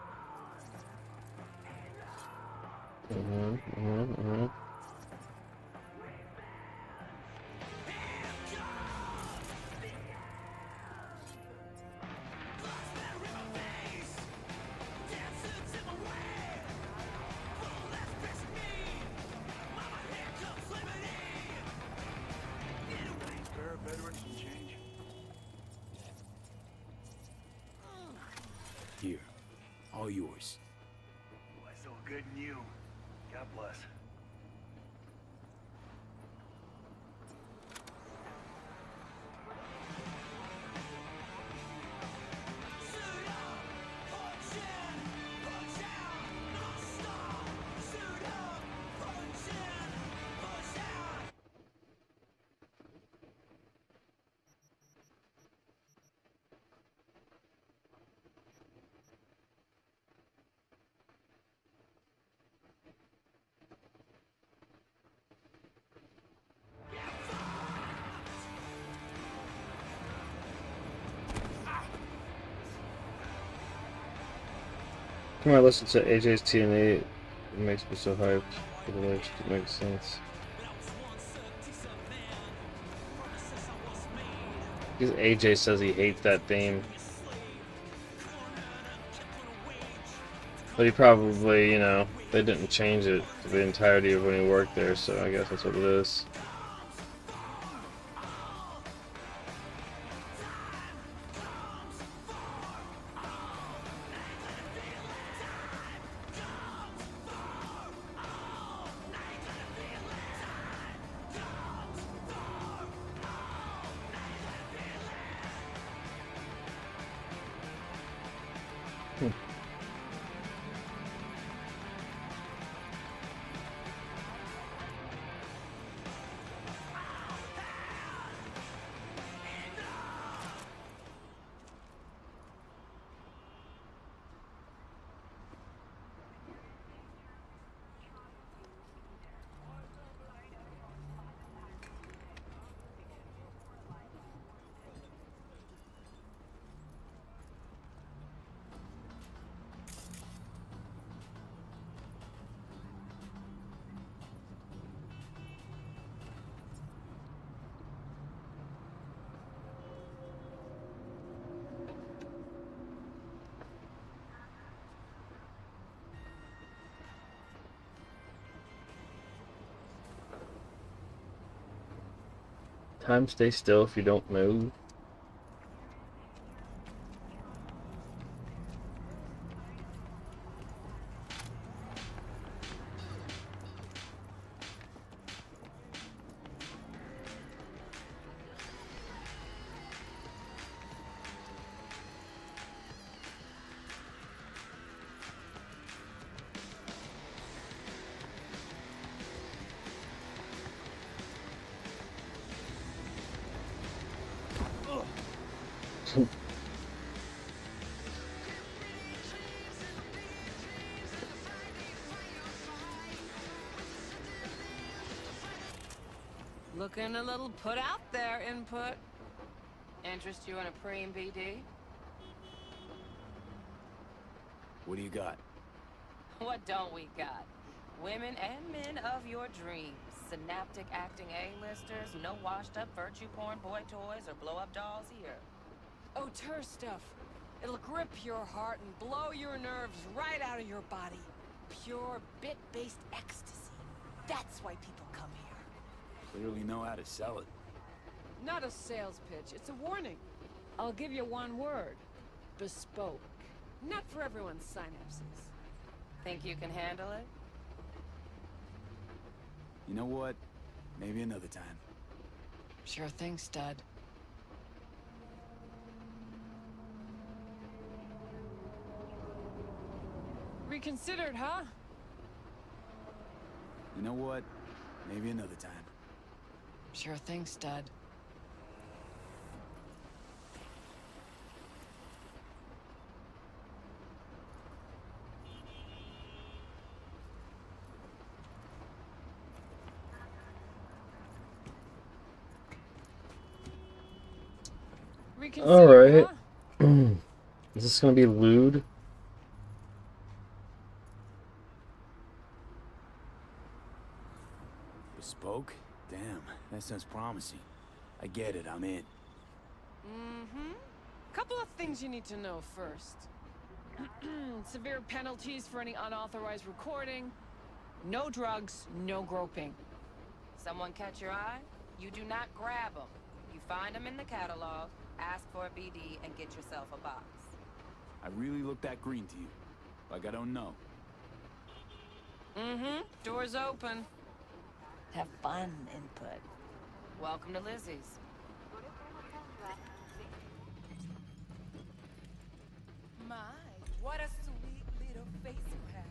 E: Here, all yours.
M: Why so good in you? God bless.
B: Come on, listen to AJ's TNA. It makes me so hyped. It makes sense. Because AJ says he hates that theme. But he probably, you know, they didn't change it for the entirety of when he worked there, so I guess that's what it is. Time stay still if you don't move.
L: Looking a little put out there, input. Interest you in a preem BD?
E: What do you got?
L: What don't we got? Women and men of your dreams. Synaptic acting A-listers, no washed-up virtue porn boy toys or blow-up dolls here. Auteur stuff. It'll grip your heart and blow your nerves right out of your body. Pure bit-based ecstasy. That's why people come here.
E: Clearly know how to sell it.
L: Not a sales pitch, it's a warning. I'll give you one word. Bespoke. Not for everyone's synapses. Think you can handle it?
E: You know what? Maybe another time.
L: Sure thing, stud. Reconsidered, huh?
E: You know what? Maybe another time.
L: Sure thing, stud.
B: All right. Is this gonna be lewd?
E: Bespoke? Damn, that sounds promising. I get it, I'm in.
L: Mm-hmm. Couple of things you need to know first. Severe penalties for any unauthorized recording. No drugs, no groping. Someone catch your eye? You do not grab them. You find them in the catalog, ask for a BD, and get yourself a box.
E: I really look that green to you. Like I don't know.
L: Mm-hmm. Door's open. Have fun, input. Welcome to Lizzie's.
P: My, what a sweet little face you have.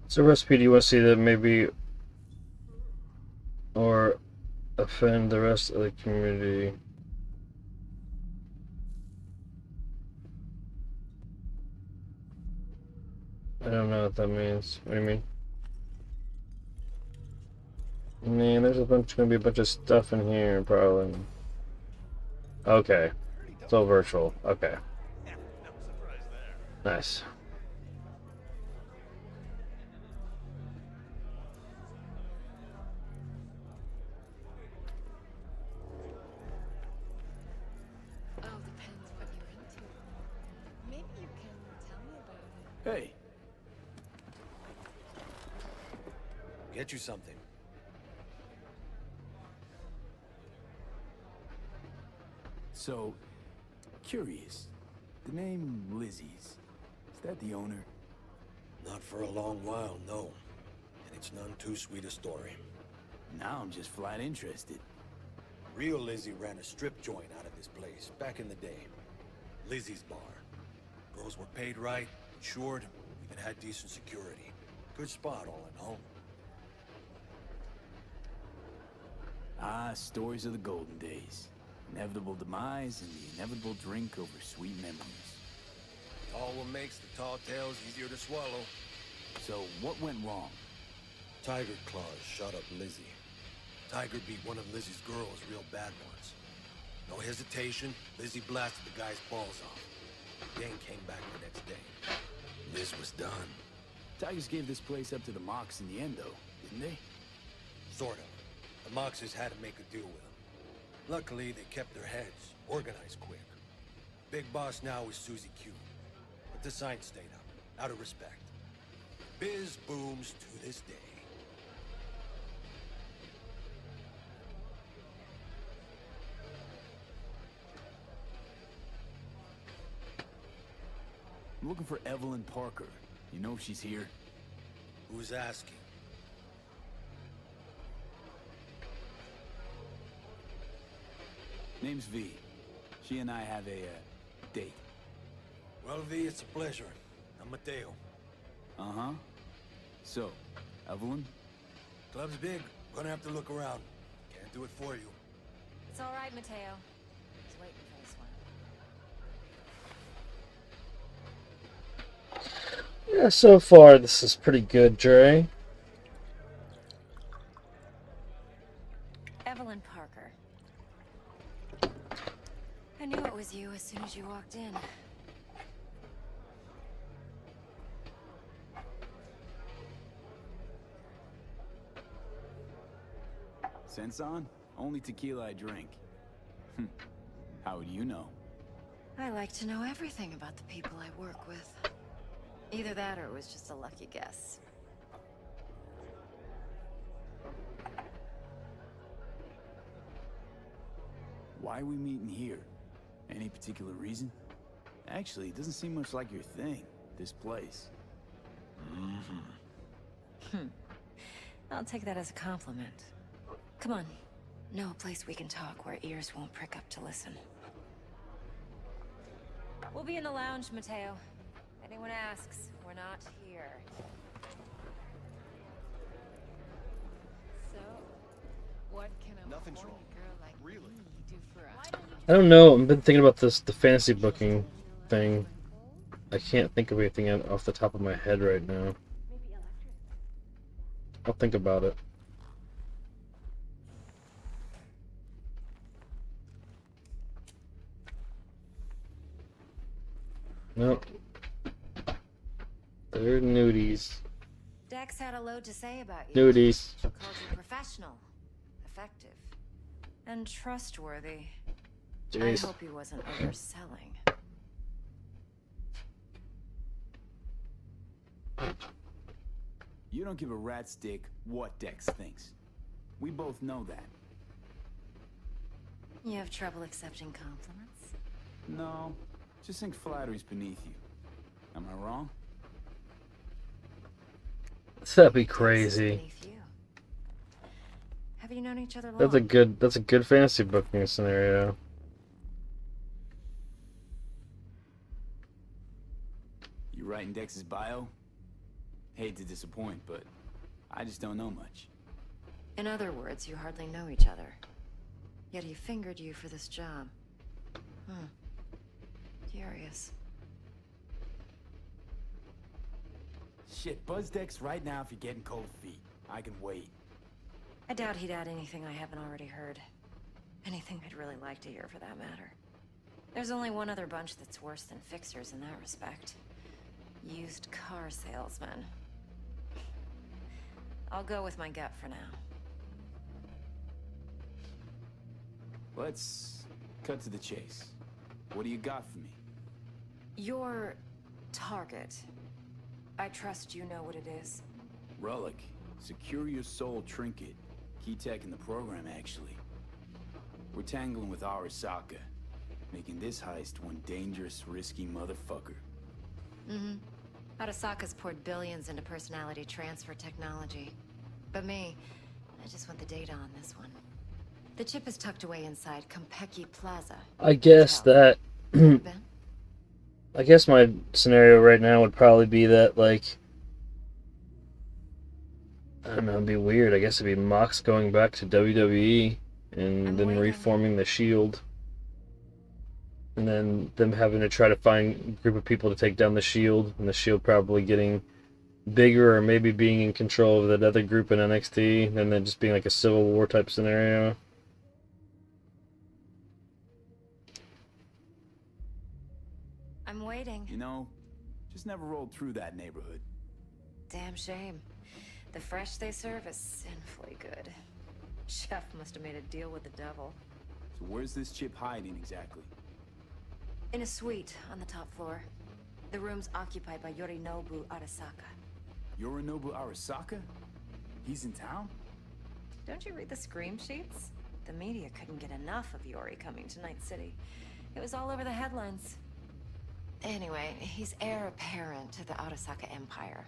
B: So recipe do you want to see that maybe or offend the rest of the community? I don't know what that means. What do you mean? Man, there's gonna be a bunch of stuff in here, probably. Okay. It's all virtual. Okay. Nice.
N: All depends what you're into. Maybe you can tell me about it.
E: Hey.
H: Get you something.
E: So, curious. The name Lizzie's, is that the owner?
H: Not for a long while, no. And it's none too sweet a story.
E: Now I'm just flat interested.
H: Real Lizzie ran a strip joint out of this place back in the day. Lizzie's Bar. Girls were paid right, insured, even had decent security. Good spot, all in all.
E: Ah, stories of the golden days. Inevitable demise and the inevitable drink over sweet memories.
H: All what makes the tall tales easier to swallow.
E: So, what went wrong?
H: Tiger Claws shot up Lizzie. Tiger beat one of Lizzie's girls real bad once. No hesitation, Lizzie blasted the guy's balls off. Gang came back the next day. Liz was done.
E: Tigers gave this place up to the Mox in the end, though, didn't they?
H: Sort of. The Moxes had to make a deal with them. Luckily, they kept their heads, organized quick. Big boss now is Susie Q. But the sign stayed up, out of respect. Biz booms to this day.
E: I'm looking for Evelyn Parker. You know if she's here?
H: Who's asking?
E: Name's V. She and I have a, date.
H: Well, V, it's a pleasure. I'm Mateo.
E: Uh-huh. So, Evelyn?
H: Club's big. Gonna have to look around. Can't do it for you.
L: It's all right, Mateo. Just waiting for this one.
B: Yeah, so far this is pretty good, Dre.
L: Evelyn Parker. I knew it was you as soon as you walked in.
E: Sense on? Only tequila I drink. How would you know?
L: I like to know everything about the people I work with. Either that or it was just a lucky guess.
E: Why are we meeting here? Any particular reason? Actually, it doesn't seem much like your thing, this place.
L: I'll take that as a compliment. Come on. Know a place we can talk where ears won't prick up to listen. We'll be in the lounge, Mateo. If anyone asks, we're not here.
N: So, what can a
O: Nothing's
N: horny
O: wrong.
N: girl like
O: Really?
N: me do for us?
B: I don't know. I've been thinking about the fantasy booking thing. I can't think of anything off the top of my head right now. I'll think about it. Nope. They're nudies.
L: Dex had a load to say about you.
B: Nudies.
L: Called you professional, effective, and trustworthy.
B: Jeez.
L: I hope he wasn't overselling.
E: You don't give a rat's dick what Dex thinks. We both know that.
L: You have trouble accepting compliments?
E: No, just think flattery's beneath you. Am I wrong?
B: That'd be crazy.
L: Beneath you. Have you known each other long?
B: That's a good fantasy booking scenario.
E: You writing Dex's bio? Hate to disappoint, but I just don't know much.
L: In other words, you hardly know each other. Yet he fingered you for this job. Curious.
E: Shit, buzz Dex right now if you're getting cold feet. I can wait.
L: I doubt he'd add anything I haven't already heard. Anything I'd really like to hear, for that matter. There's only one other bunch that's worse than fixers in that respect. Used car salesmen. I'll go with my gut for now.
E: Let's cut to the chase. What do you got for me?
L: Your target. I trust you know what it is.
E: Relic. Secure your soul trinket. Key tech in the program, actually. We're tangling with Arasaka, making this heist one dangerous, risky motherfucker.
L: Arasaka's poured billions into personality transfer technology. But me, I just want the data on this one. The chip is tucked away inside Kompeki Plaza.
B: I guess that...
L: Ben?
B: I guess my scenario right now would probably be that, like... I don't know, it'd be weird. I guess it'd be Mox going back to WWE and then reforming the Shield. And then them having to try to find a group of people to take down the Shield, and the Shield probably getting bigger or maybe being in control of that other group in NXT, and then just being like a Civil War type scenario.
L: I'm waiting.
E: You know, just never rolled through that neighborhood.
L: Damn shame. The fresh they serve is sinfully good. Chef must have made a deal with the devil.
E: So where's this chip hiding exactly?
L: In a suite on the top floor. The room's occupied by Yorinobu Arasaka.
E: Yorinobu Arasaka? He's in town?
L: Don't you read the scream sheets? The media couldn't get enough of Yori coming to Night City. It was all over the headlines. Anyway, he's heir apparent to the Arasaka Empire.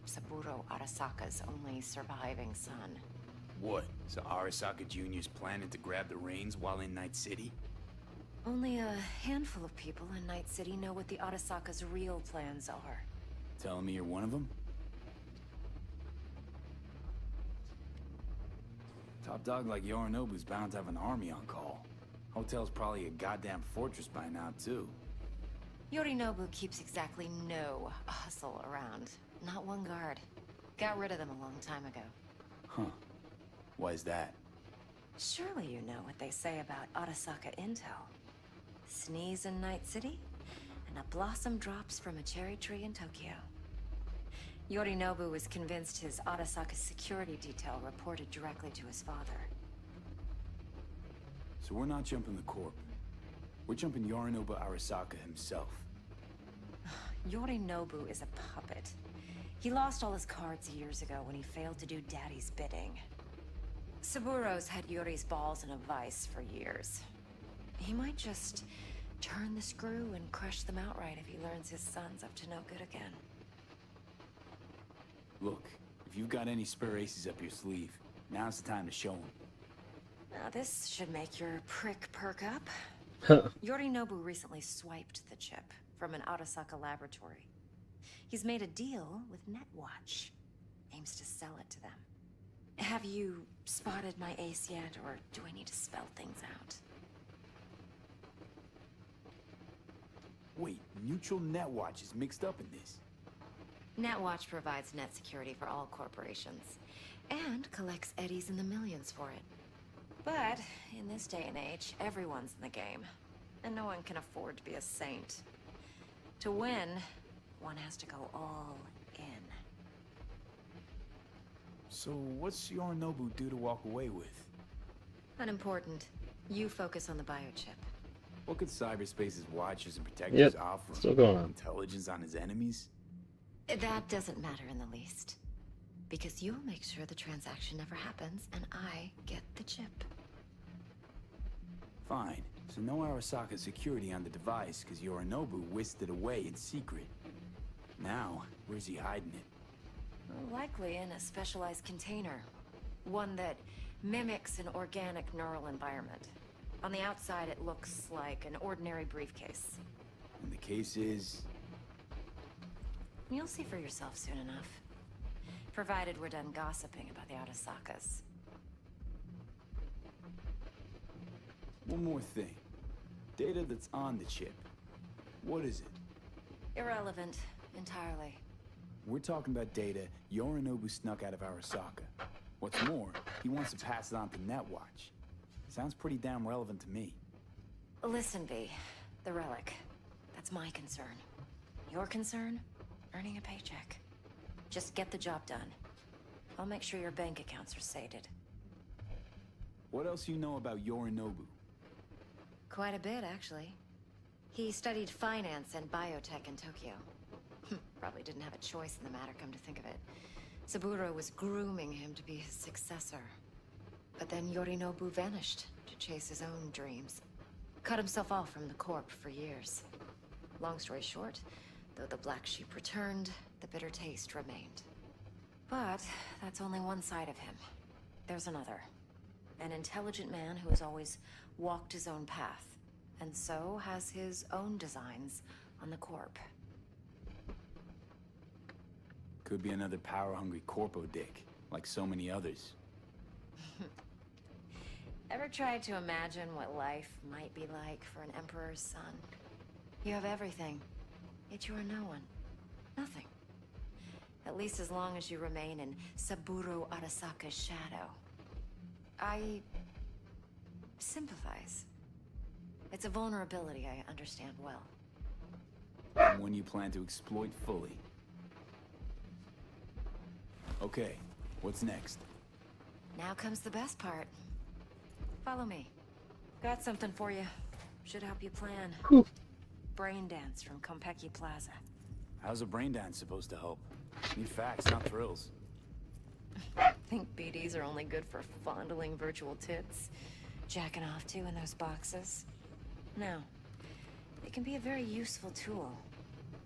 L: Saburo Arasaka's only surviving son.
E: What? So Arasaka Jr.'s planning to grab the reins while in Night City?
L: Only a handful of people in Night City know what the Arasaka's real plans are.
E: Telling me you're one of them? Top dog like Yorinobu's bound to have an army on call. Hotel's probably a goddamn fortress by now, too.
L: Yorinobu keeps exactly no hustle around. Not one guard. Got rid of them a long time ago.
E: Huh. Why is that?
L: Surely you know what they say about Arasaka intel. Sneeze in Night City, and a blossom drops from a cherry tree in Tokyo. Yorinobu was convinced his Arasaka security detail reported directly to his father.
E: So we're not jumping the Corp. We're jumping Yorinobu Arasaka himself.
L: Yorinobu is a puppet. He lost all his cards years ago when he failed to do Daddy's bidding. Saburo's had Yuri's balls in a vice for years. He might just turn the screw and crush them outright if he learns his son's up to no good again.
E: Look, if you've got any spare aces up your sleeve, now's the time to show them.
L: Now this should make your prick perk up. Yorinobu recently swiped the chip from an Arasaka laboratory. He's made a deal with Netwatch. Aims to sell it to them. Have you spotted my ace yet, or do I need to spell things out?
E: Wait, Neutral Netwatch is mixed up in this.
L: Netwatch provides net security for all corporations, and collects eddies in the millions for it. But in this day and age, everyone's in the game, and no one can afford to be a saint. To win, one has to go all in.
E: So what's Yorinobu due to walk away with?
L: Unimportant. You focus on the biochip.
E: What could cyberspace's watchers and protectors offer?
B: Still going on.
E: Intelligence on his enemies?
L: That doesn't matter in the least. Because you'll make sure the transaction never happens, and I get the chip.
E: Fine. So no Arasaka security on the device, because Yorinobu whisked it away in secret. Now, where's he hiding it?
L: Likely in a specialized container. One that mimics an organic neural environment. On the outside, it looks like an ordinary briefcase.
E: And the case is...
L: You'll see for yourself soon enough. Provided we're done gossiping about the Arasakas.
E: One more thing. Data that's on the chip. What is it?
L: Irrelevant. Entirely.
E: We're talking about data Yorinobu snuck out of Arasaka. What's more, he wants to pass it on to Netwatch. Sounds pretty damn relevant to me.
L: Listen, V. The relic. That's my concern. Your concern? Earning a paycheck. Just get the job done. I'll make sure your bank accounts are sated.
E: What else you know about Yorinobu?
L: Quite a bit, actually. He studied finance and biotech in Tokyo. Probably didn't have a choice in the matter, come to think of it. Saburo was grooming him to be his successor. But then Yorinobu vanished to chase his own dreams. Cut himself off from the Corp for years. Long story short, though the black sheep returned, the bitter taste remained. But that's only one side of him. There's another. An intelligent man who has always walked his own path, and so has his own designs on the Corp.
E: Could be another power-hungry corpo dick, like so many others.
L: Ever tried to imagine what life might be like for an emperor's son? You have everything, yet you are no one. Nothing. At least as long as you remain in Saburo Arasaka's shadow. I sympathize. It's a vulnerability I understand well.
E: And one you plan to exploit fully. Okay, what's next?
L: Now comes the best part. Follow me. Got something for you. Should help you plan. Brain dance from Konpeki Plaza.
E: How's a brain dance supposed to help? Need facts, not thrills.
L: Think BDs are only good for fondling virtual tits? Jacking off to in those boxes? No. It can be a very useful tool.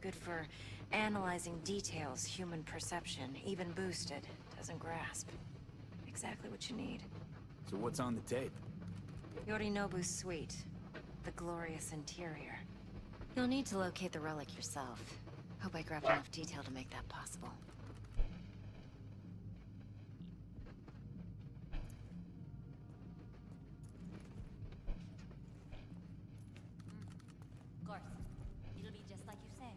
L: Good for analyzing details human perception, even boosted, doesn't grasp. Exactly what you need.
E: So what's on the tape?
L: Yorinobu's suite. The glorious interior. You'll need to locate the relic yourself. Hope I grabbed enough detail to make that possible.
N: course. It'll be just like you say.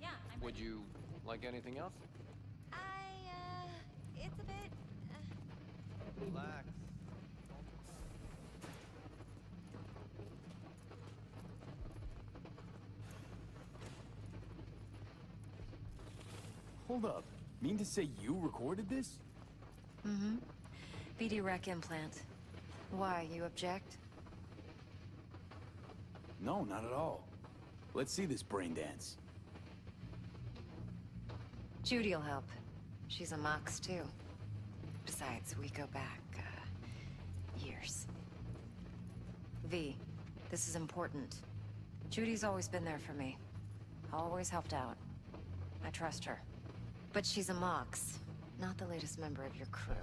N: Yeah, I'm
O: Would you like anything else?
N: It's a bit...
O: Relax.
E: Hold up. Mean to say you recorded this?
L: Mm-hmm. BD rec implant. Why, you object?
E: No, not at all. Let's see this brain dance.
L: Judy'll help. She's a Mox, too. Besides, we go back, years. V, this is important. Judy's always been there for me. Always helped out. I trust her. But she's a Mox, not the latest member of your crew.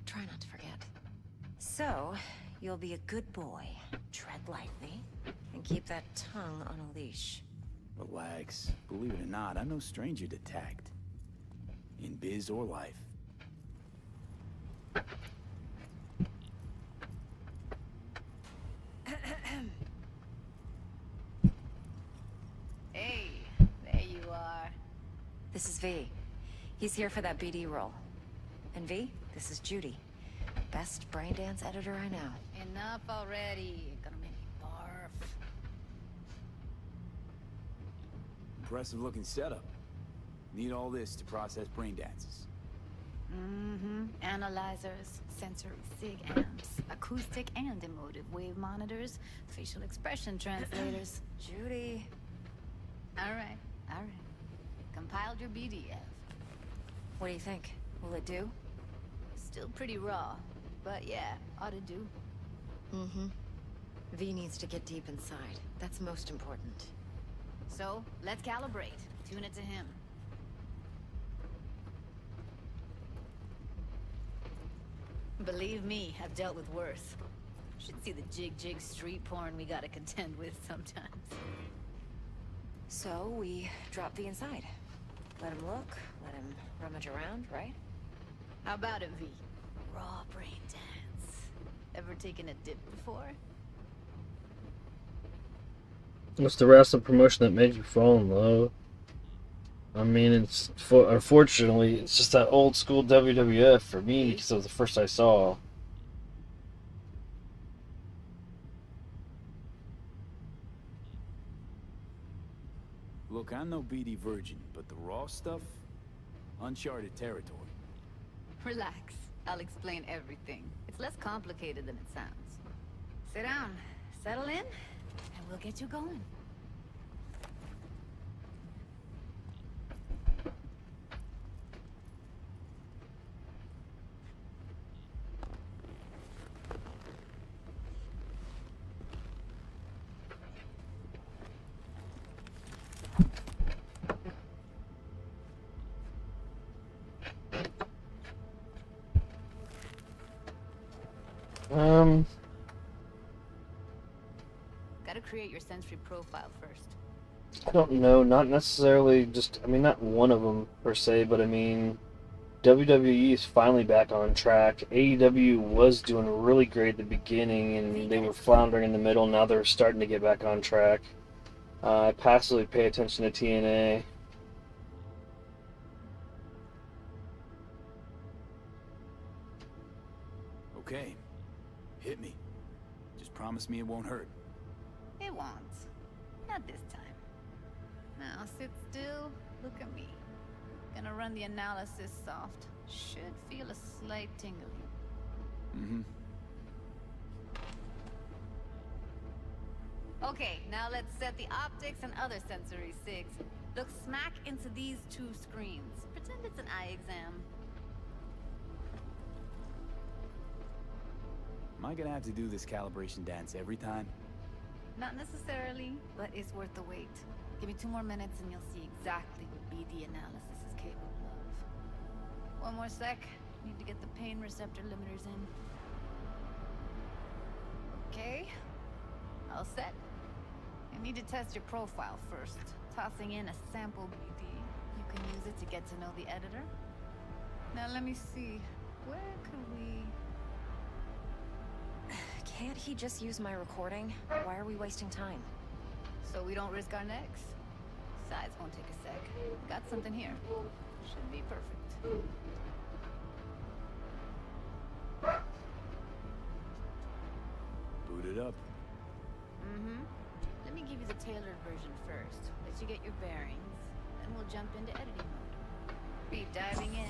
L: Try not to forget. So, you'll be a good boy, tread lightly, and keep that tongue on a leash.
E: Relax. Believe it or not, I'm no stranger to tact. In biz or life.
N: Hey, there you are.
L: This is V. He's here for that BD role. And V, this is Judy. Best brain dance editor I know.
N: Enough already. You're gonna make me barf.
E: Impressive looking setup. Need all this to process brain dances.
N: Mm-hmm. Analyzers, sensory sig amps, acoustic and emotive wave monitors, facial expression translators.
L: Judy.
N: All right. Compiled your BDF.
L: What do you think? Will it do?
N: Still pretty raw, but yeah, ought to do.
L: Mm-hmm. V needs to get deep inside. That's most important.
N: So, let's calibrate. Tune it to him. Believe me, I've dealt with worse. Should see the jig street porn we gotta contend with sometimes.
L: So, we drop V inside. Let him look, let him rummage around, right?
N: How about it, V? Raw brain dance. Ever taken a dip before?
B: What's the wrestling promotion that made you fall in love? I mean, unfortunately, it's just that old school WWF for me, because it was the first I saw.
E: Look, I'm no BD virgin, but the raw stuff? Uncharted territory.
N: Relax. I'll explain everything. It's less complicated than it sounds. Sit down, settle in, and we'll get you going. Gotta create your sensory profile first.
B: I don't know, not necessarily just, I mean, not one of them per se, but I mean, WWE is finally back on track. AEW was doing really great at the beginning, and they were floundering in the middle. Now they're starting to get back on track. I passively pay attention to TNA.
E: Okay. Hit me. Just promise me it won't hurt.
N: It won't. Not this time. Now sit still, look at me. Gonna run the analysis soft. Should feel a slight tingling.
E: Mm-hmm.
N: Okay, now let's set the optics and other sensory sigs. Look smack into these two screens. Pretend it's an eye exam.
E: Am I gonna have to do this calibration dance every time?
N: Not necessarily, but it's worth the wait. Give me 2 more minutes and you'll see exactly what BD analysis is capable of. 1 more sec. Need to get the pain receptor limiters in. Okay. All set. You need to test your profile first. Tossing in a sample BD. You can use it to get to know the editor. Now let me see. Where could we...
L: Can't he just use my recording? Why are we wasting time?
N: So we don't risk our necks. Besides, won't take a sec. Got something here. Should be perfect.
E: Boot it up.
N: Mm-hmm. Let me give you the tailored version first. Let you get your bearings. Then we'll jump into editing mode. Be diving in and...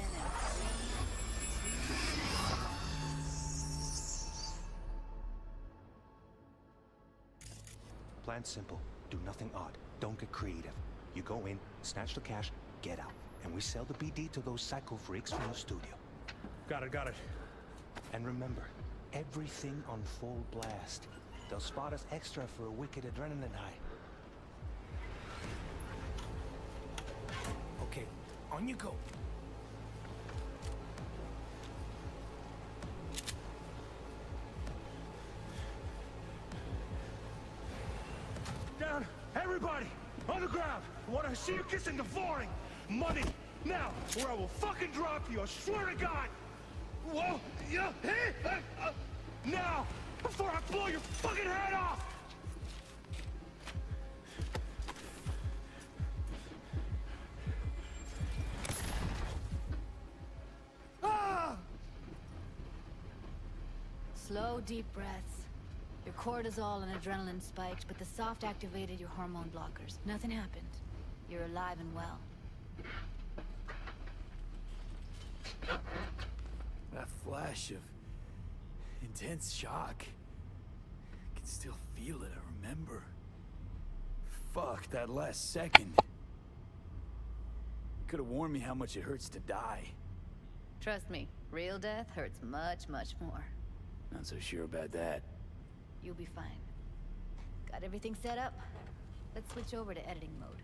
Q: Plan simple. Do nothing odd. Don't get creative. You go in, snatch the cash, get out. And we sell the BD to those psycho freaks from the studio.
M: Got it.
Q: And remember, everything on full blast. They'll spot us extra for a wicked adrenaline high. Okay, on you go.
M: Down! Everybody! On the ground! I want to see you kissing the flooring! Money! Now! Or I will fucking drop you! I swear to God! Whoa! Yeah! Hey! Now! Before I blow your fucking head off! Ah!
N: Slow, deep breaths. Your cortisol and adrenaline spiked, but the soft activated your hormone blockers. Nothing happened. You're alive and well.
E: That flash of intense shock. I can still feel it, I remember. Fuck, that last second. You could have warned me how much it hurts to die.
N: Trust me, real death hurts much, much more.
E: Not so sure about that.
N: You'll be fine. Got everything set up? Let's switch over to editing mode.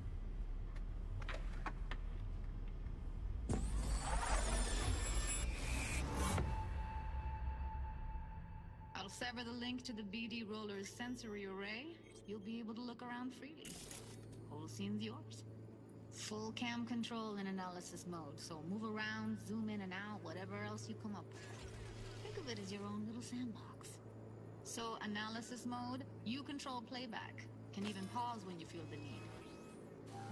N: I'll sever the link to the BD Roller's sensory array. You'll be able to look around freely. Whole scene's yours. Full cam control in analysis mode, so move around, zoom in and out, whatever else you come up with. Think of it as your own little sandbox. So, analysis mode, you control playback. Can even pause when you feel the need.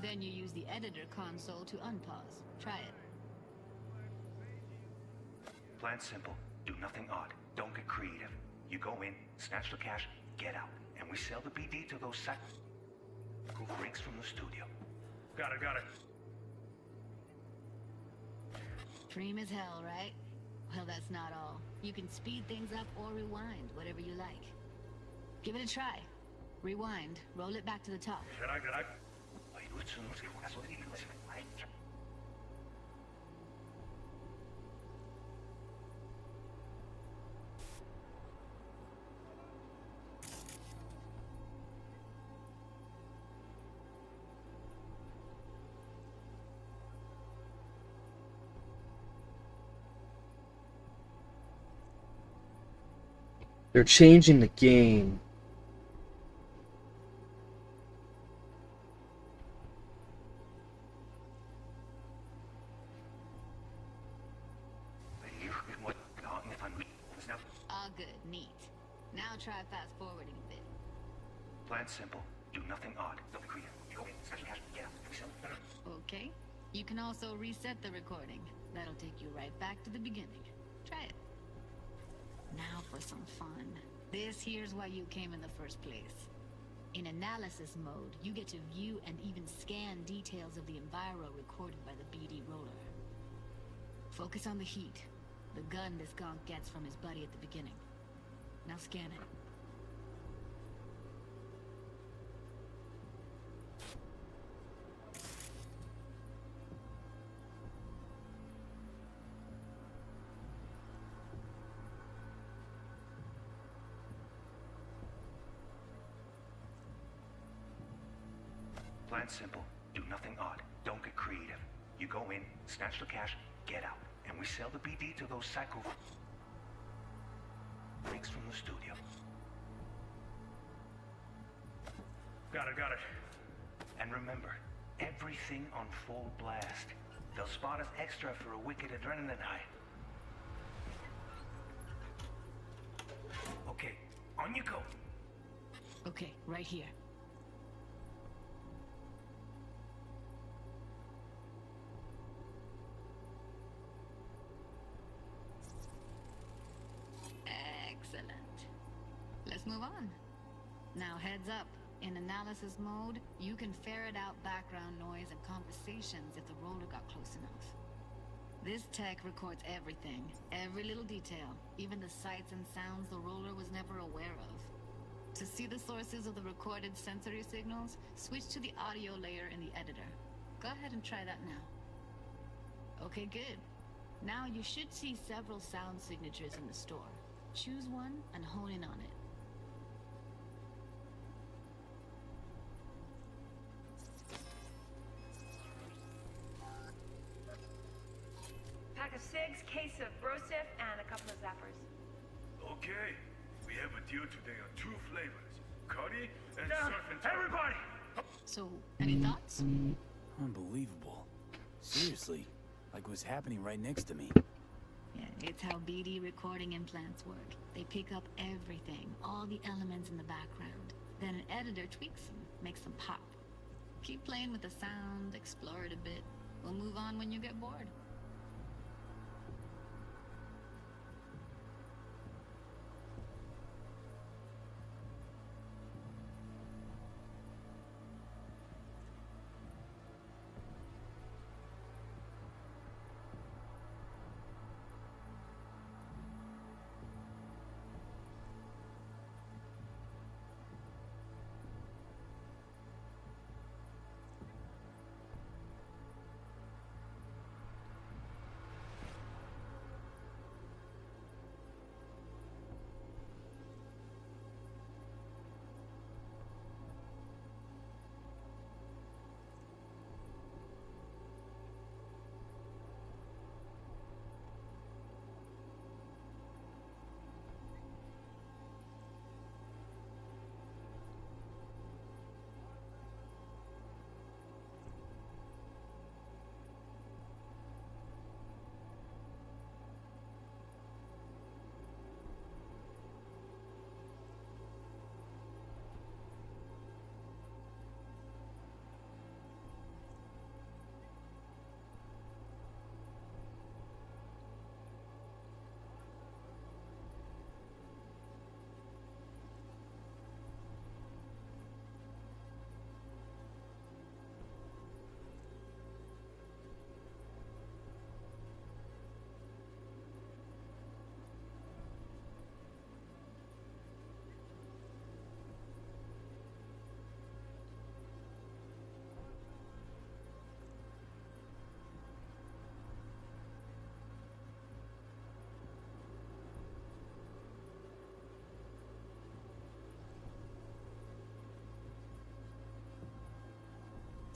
N: Then you use the editor console to unpause. Try it.
Q: Plan simple. Do nothing odd. Don't get creative. You go in, snatch the cash, get out. And we sell the BD to those psycho freaks from the studio.
M: Got it.
N: Dream as hell, right? Well, that's not all. You can speed things up or rewind, whatever you like. Give it a try. Rewind, roll it back to the top.
B: They're changing the game.
N: All good, neat. Now try fast forwarding a bit.
Q: Plan simple. Do nothing odd. Don't be creative. You go in, snatch the cash, get out.
N: Okay. You can also reset the recording. That'll take you right back to the beginning. Try it. Now for some fun. This here's why you came in the first place. In analysis mode, you get to view and even scan details of the enviro recorded by the BD roller. Focus on the heat, the gun this gonk gets from his buddy at the beginning. Now scan it.
Q: Plan simple. Do nothing odd. Don't get creative. You go in, snatch the cash, get out. And we sell the BD to those psycho freaks from the studio.
M: Got it.
Q: And remember, everything on full blast. They'll spot us extra for a wicked adrenaline high. Okay, On you go.
R: Okay, right here. Excellent. Let's move on. Now heads up. In analysis mode, you can ferret out background noise and conversations if the roller got close enough. This tech records everything, every little detail, even the sights and sounds the roller was never aware of. To see the sources of the recorded sensory signals, switch to the audio layer in the editor. Go ahead and try that now. Okay, good. Now you should see several sound signatures in the store. Choose one and hone in on it.
S: Pack of cigs, case of brosif, and a couple of zappers.
Q: Okay. We have a deal today on 2 flavors. Cuddy and
M: Down,
Q: surf and turf.
M: everybody!
R: So, any thoughts?
E: Unbelievable. Seriously, like what's happening right next to me.
R: Yeah, it's how BD recording implants work. They pick up everything, all the elements in the background. Then an editor tweaks them, makes them pop. Keep playing with the sound, explore it a bit. We'll move on when you get bored.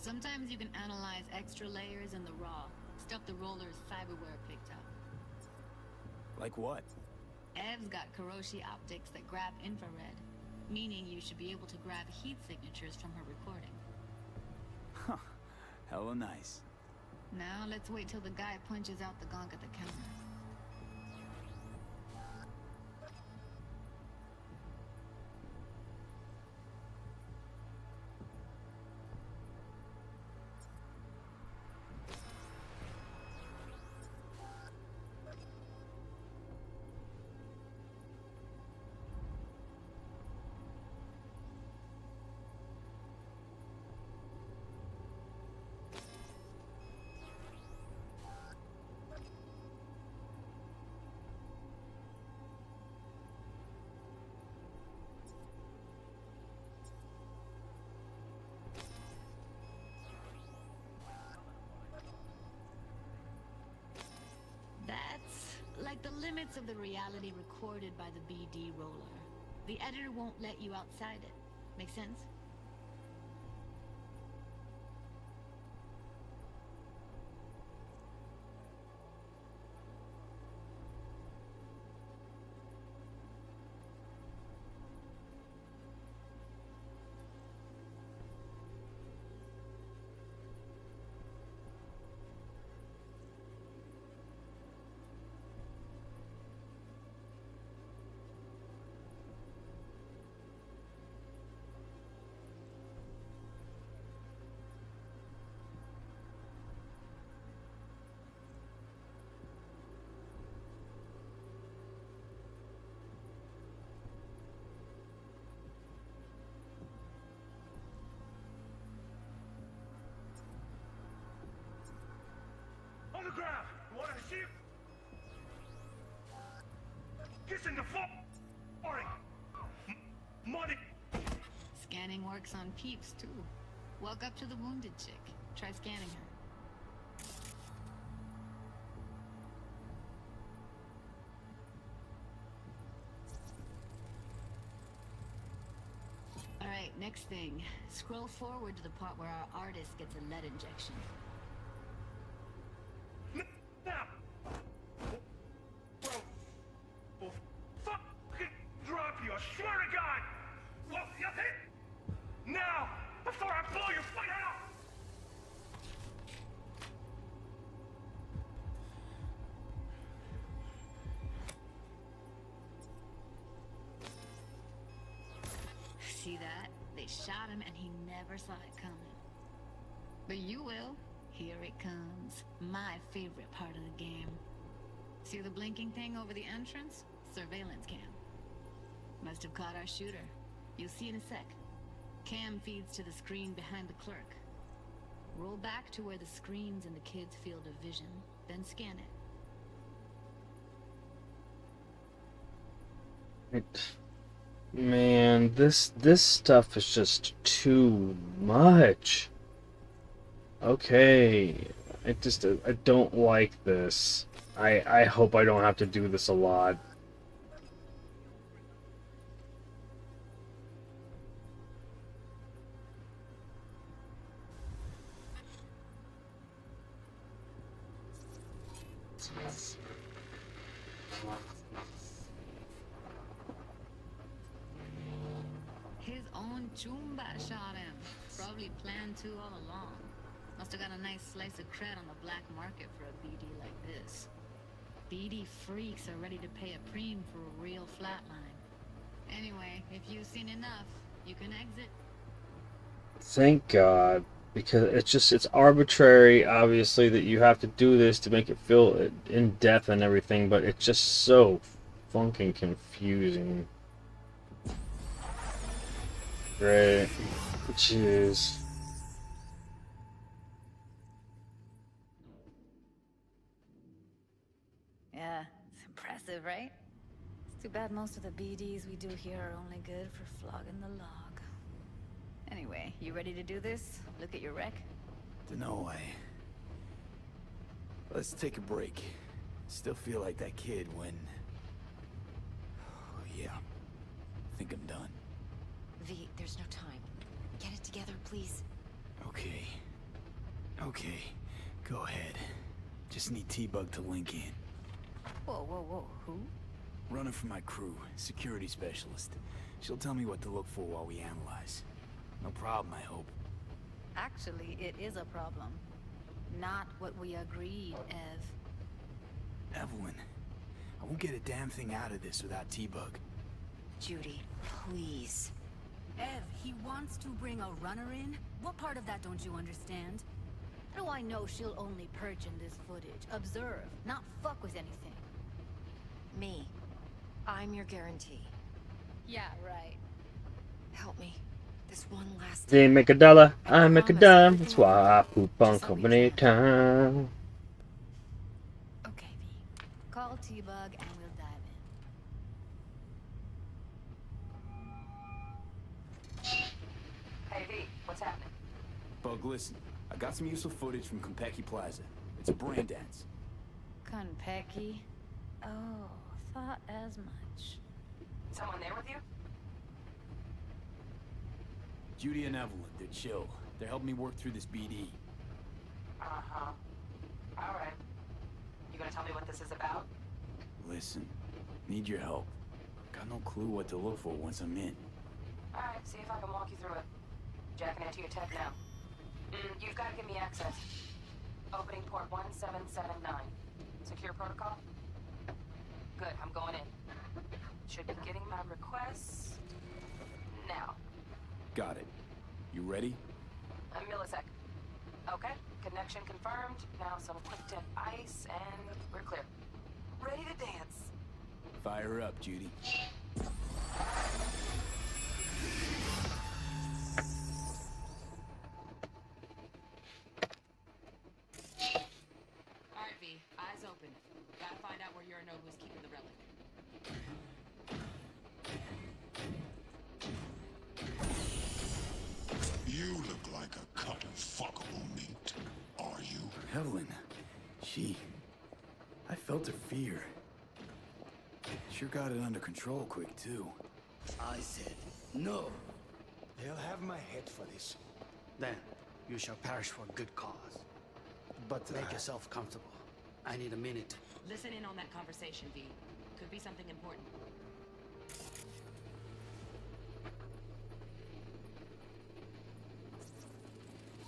R: Sometimes you can analyze extra layers in the raw, stuff the roller's cyberware picked up.
E: Like what?
R: Ev's got Kiroshi optics that grab infrared, meaning you should be able to grab heat signatures from her recording.
E: Huh. Hella nice.
R: Now let's wait till the guy punches out the gong at the counter. Like the limits of the reality recorded by the BD roller. The editor won't let you outside it. Make sense?
M: the ground. Wanna see you kissing the flooring? Money.
R: Scanning works on peeps, too. Walk up to the wounded chick. Try scanning her. Alright, next thing. Scroll forward to the part where our artist gets a lead injection.
M: Now! Well, fucking drop you, I swear to God! Well, you hit! Now! Before I blow your fucking head off!
R: See that? They shot him and he never saw it coming. But you will. Here it comes. My favorite part of the game. See the blinking thing over the entrance? Surveillance cam. Must have caught our shooter. You'll see in a sec. Cam feeds to the screen behind the clerk. Roll back to where the screen's in the kid's field of vision, then scan it.
B: Man, this stuff is just too much. Okay, I don't like this. I hope I don't have to do this a lot.
R: His own Chumba shot him. Probably planned to all along. Must have got a nice slice of cred on the black market for a BD like this. BD freaks are ready to pay a preem for a real flatline. Anyway, if you've seen enough, you can exit.
B: Thank God, because it's arbitrary, obviously, that you have to do this to make it feel in depth and everything, but it's just so fucking confusing. Great. Jeez.
N: Yeah, it's impressive, right? It's too bad most of the BDs we do here are only good for flogging the log. Anyway, you ready to do this? Look at your wreck?
E: Dunno, let's take a break. Still feel like that kid when... Oh, yeah. Think I'm done.
I: V, there's no time. Get it together, please.
E: Okay. Okay. Go ahead. Just need T-Bug to link in.
N: Whoa, whoa, whoa, who?
E: Running for my crew, security specialist. She'll tell me what to look for while we analyze. No problem, I hope.
N: Actually, it is a problem. Not what we agreed, Ev.
E: Evelyn, I won't get a damn thing out of this without T-Bug.
I: Judy, please.
N: Ev, he wants to bring a runner in? What part of that don't you understand? How do I know she'll only perch in this footage? Observe, not fuck with anything.
I: Me. I'm your guarantee.
N: Yeah, right.
I: Help me. This one last
B: They make a dollar, I make a dime. That's why I poop on company time.
N: Okay, V. Call T-Bug and we'll dive in.
D: Hey, V, what's happening?
E: Bug, listen. I got some useful footage from Konpeki Plaza. It's a brain dance.
N: Konpeki? Oh, thought as much.
D: Someone there with you?
E: Judy and Evelyn, they're chill. They're helping me work through this BD.
D: Uh-huh. All right. You gonna tell me what this is about?
E: Listen, need your help. Got no clue what to look for once I'm in.
D: All right, see if I can walk you through it. Jacking into your tech now. You've got to give me access. Opening port 1779. Secure protocol? Good, I'm going in. Should be getting my requests now.
E: Got it. You ready?
D: A millisecond. Okay, connection confirmed. Now some quick tip ice, and we're clear. Ready to dance.
E: Fire up, Judy.
D: Alright,
L: V. Eyes open. Gotta find out where Yorinobu's keeping the relic.
T: You look like a cut of fuckable meat. Are you?
E: Helen. I felt her fear. Sure got it under control quick, too.
U: I said, no. They'll have my head for this. Then, you shall perish for a good cause. But make yourself comfortable. I need a minute.
L: Listen in on that conversation, V. Could be something important.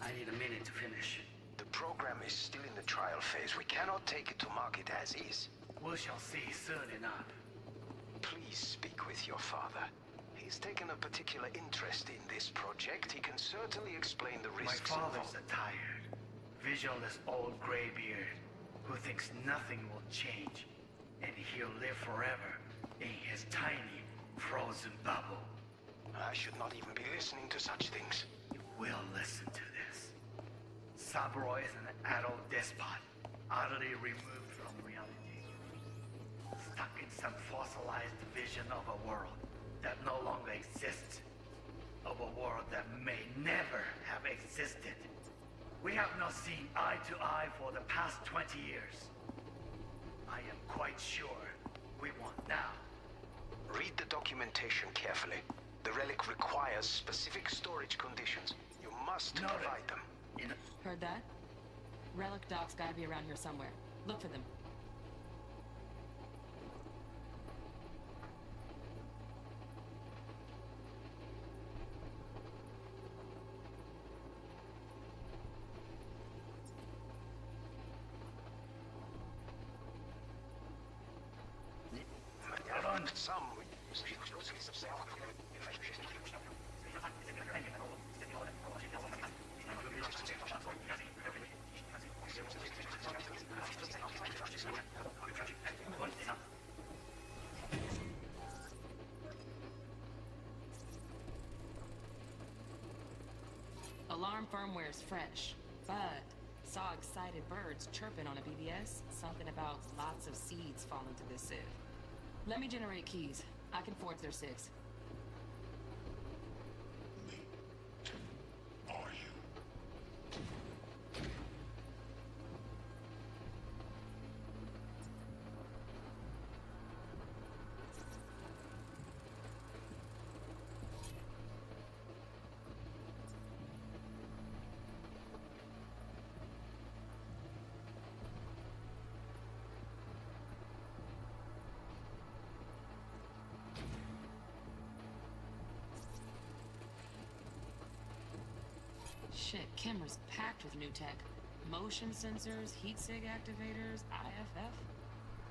U: I need a minute to finish.
Q: The program is still in the trial phase. We cannot take it to market as is.
U: We shall see soon enough.
Q: Please speak with your father. He's taken a particular interest in this project. He can certainly explain the risks.
U: My father's a tired, visionless old graybeard who thinks nothing will change, and he'll live forever in his tiny, frozen bubble.
Q: I should not even be listening to such things.
U: You will listen to this. Saburo is an adult despot, utterly removed from reality. Stuck in some fossilized vision of a world that no longer exists. Of a world that may never have existed. We have not seen eye to eye for the past 20 years. I am quite sure we want now.
Q: Read the documentation carefully. The relic requires specific storage conditions. You must provide them.
L: Heard that? Relic docs gotta be around here somewhere. Look for them. Alarm firmware is fresh, but saw excited birds chirping on a BBS. Something about lots of seeds falling to this sieve. Let me generate keys. I can forge their SIGs.
T: Are you?
L: Shit, Kimmer's packed with new tech. Motion sensors, heat sig activators, IFF.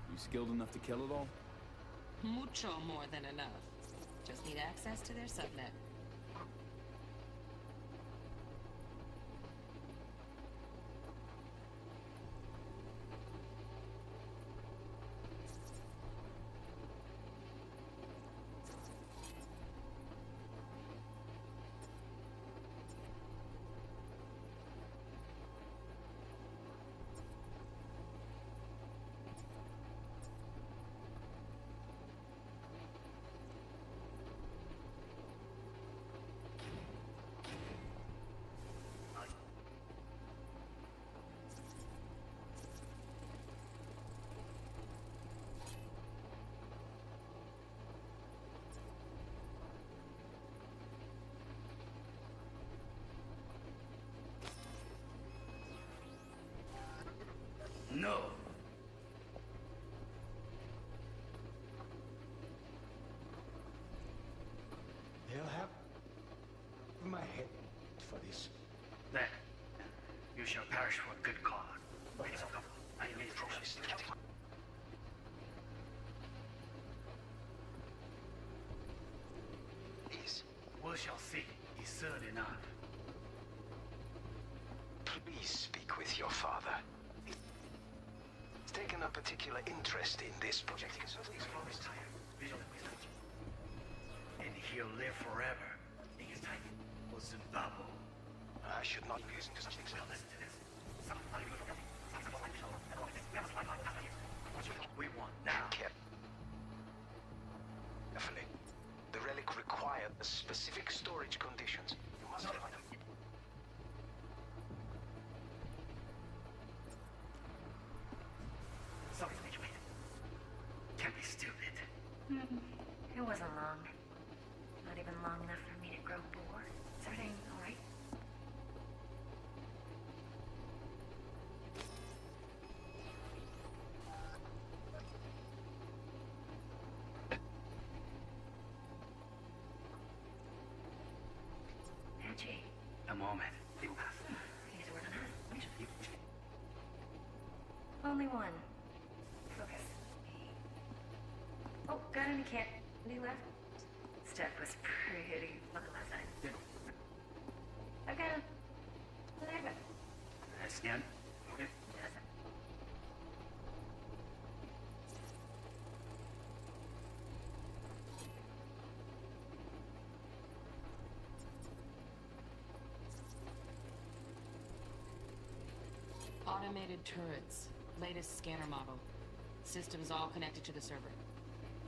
E: You skilled enough to kill it all?
L: Mucho more than enough. Just need access to their subnet.
U: No. They'll have my head for this. Then, you shall perish for a good cause. Make yourself comfortable. I need to process. We shall see. He's soon enough.
Q: Please speak with your father. He's taken a particular interest in this project. He can certainly explore his time.
U: And he'll live forever in his tiny bosom bubble.
Q: I should not be listening to such things.
U: Well, listen to this. can be stupid.
S: It wasn't long. Not even long enough for me to grow bored. Is everything alright? Angie.
Q: A moment.
S: He's working on it. Only one. Focus. Oh, got any candy left? Stuff was pretty fun last night. I've got him. There you go.
Q: Scan. Okay.
L: Automated turrets. Latest scanner model. Systems all connected to the server.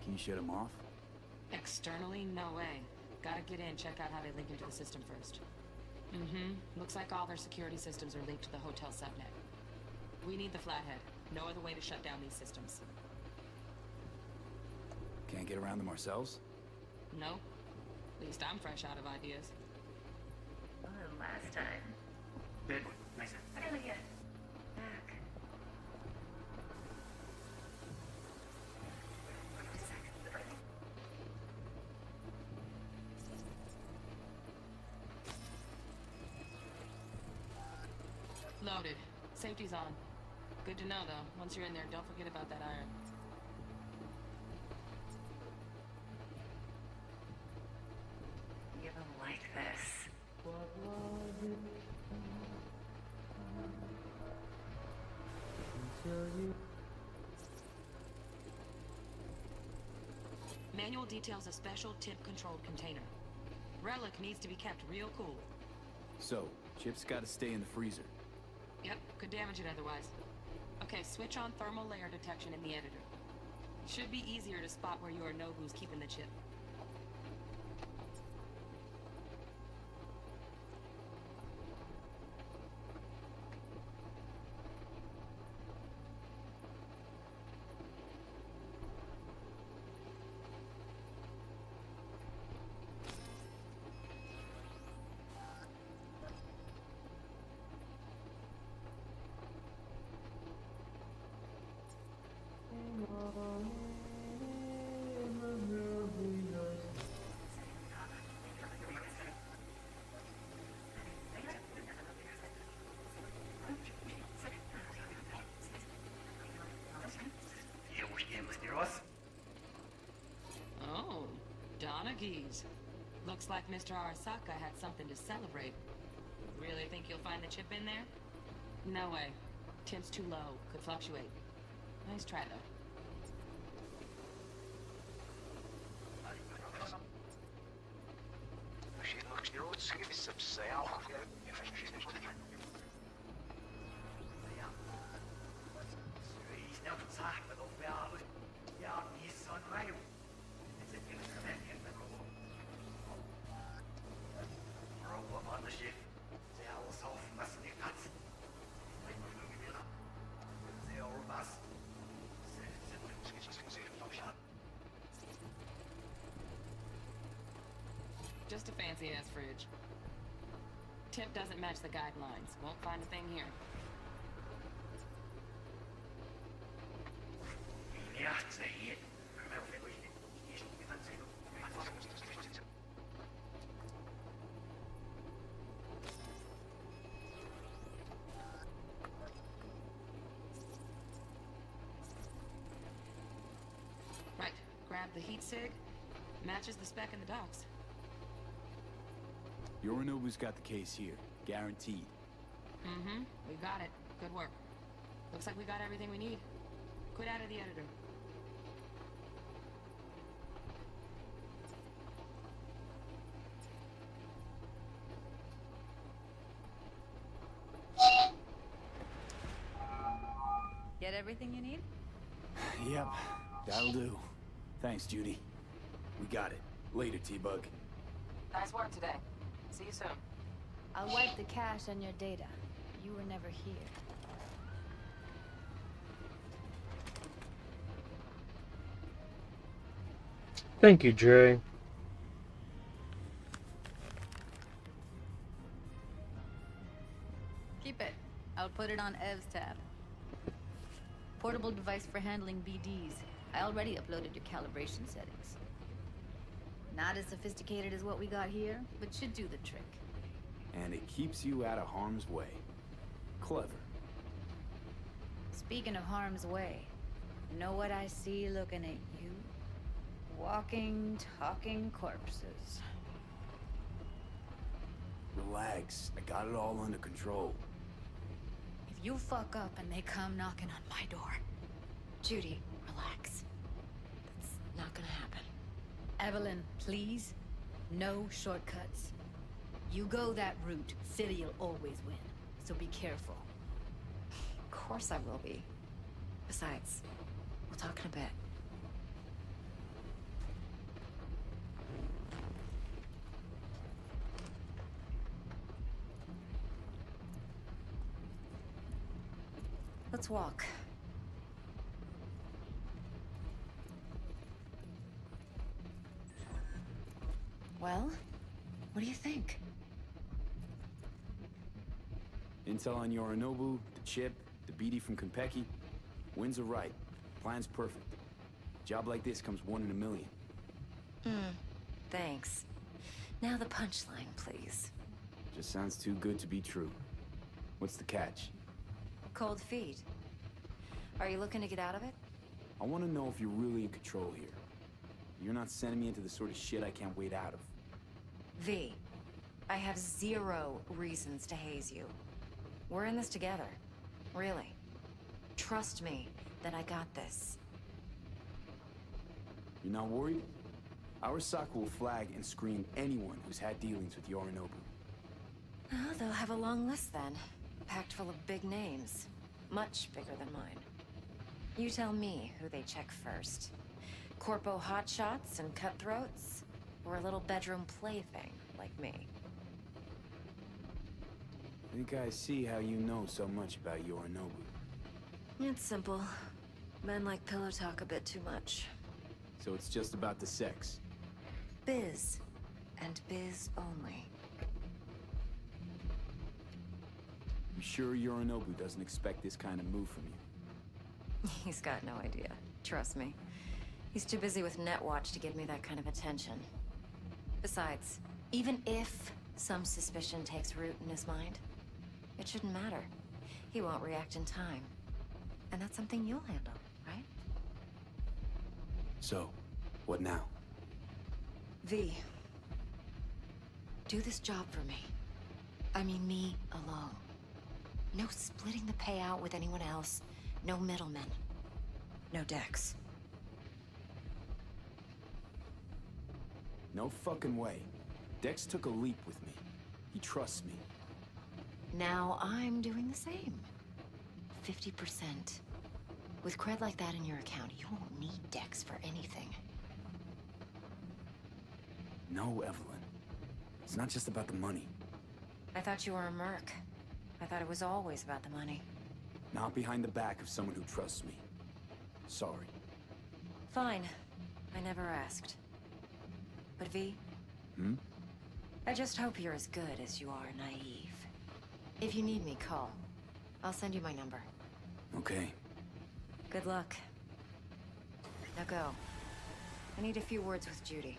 E: Can you shut them off?
L: Externally, no way. Gotta get in, check out how they link into the system first. Looks like all their security systems are linked to the hotel subnet. We need the flathead. No other way to shut down these systems.
E: Can't get around them ourselves?
L: No. At least I'm fresh out of ideas.
S: Well, last time.
Q: Good. Nice.
S: I gotta get back.
L: Loaded. Safety's on. Good to know, though. Once you're in there, don't forget about that iron.
S: You don't like this.
L: Manual details a special tip-controlled container. Relic needs to be kept real cool.
E: So, chips gotta stay in the freezer.
L: Yep, could damage it otherwise. Okay, switch on thermal layer detection in the editor. Should be easier to spot where you or know who's keeping the chip. Oh, Donaghy's. Looks like Mr. Arasaka had something to celebrate. Really think you'll find the chip in there? No way. Temp's too low. Could fluctuate. Nice try, though. Just a fancy-ass fridge. Tip doesn't match the guidelines. Won't find a thing here. Right, grab the heat sig. Matches the spec in the docs.
E: Yorinobu's got the case here. Guaranteed.
L: We got it. Good work. Looks like we got everything we need. Quit out of the editor.
N: Get everything you need?
E: Yep, that'll do. Thanks, Judy. We got it. Later, T-Bug.
L: Nice work today. See you soon.
N: I'll wipe the cache on your data. You were never here.
B: Thank you, Dre.
N: Keep it. I'll put it on Ev's tab. Portable device for handling BDs. I already uploaded your calibration settings. Not as sophisticated as what we got here, but should do the trick.
E: And it keeps you out of harm's way. Clever.
N: Speaking of harm's way, know what I see looking at you? Walking, talking corpses.
E: Relax. I got it all under control.
N: If you fuck up and they come knocking on my door...
I: Judy, relax. That's not gonna happen.
N: Evelyn, please. No shortcuts. You go that route, City'll always win. So be careful.
I: Of course I will be. Besides, we'll talk in a bit. Let's walk. Well, what do you think?
E: Intel on Yorinobu, the chip, the BD from Konpeki. Winds are right. Plan's perfect. Job like this comes 1 in a million.
I: Thanks. Now the punchline, please.
E: Just sounds too good to be true. What's the catch?
I: Cold feet. Are you looking to get out of it?
E: I want to know if you're really in control here. You're not sending me into the sort of shit I can't wait out of.
I: V, I have 0 reasons to haze you. We're in this together. Really. Trust me that I got this.
E: You're not worried? Arasaka will flag and screen anyone who's had dealings with Yorinobu.
I: Oh, they'll have a long list then. Packed full of big names. Much bigger than mine. You tell me who they check first. Corpo hotshots and cutthroats? Or a little bedroom plaything like me?
E: I think I see how you know so much about Yorinobu.
I: It's simple. Men like pillow talk a bit too much.
E: So it's just about the sex.
I: Biz. And biz only.
E: You sure Yorinobu doesn't expect this kind of move from you?
I: He's got no idea. Trust me. He's too busy with Netwatch to give me that kind of attention. Besides, even if some suspicion takes root in his mind, it shouldn't matter. He won't react in time. And that's something you'll handle, right?
E: So, what now?
I: V. Do this job for me. I mean me alone. No splitting the payout with anyone else. No middlemen. No Dex.
E: No fucking way. Dex took a leap with me. He trusts me.
I: Now I'm doing the same. 50%. With cred like that in your account, you won't need Dex for anything.
E: No, Evelyn. It's not just about the money.
I: I thought you were a merc. I thought it was always about the money.
E: Not behind the back of someone who trusts me. Sorry.
I: Fine. I never asked. But V? I just hope you're as good as you are naive. If you need me, call. I'll send you my number.
E: Okay.
I: Good luck. Now go. I need a few words with Judy.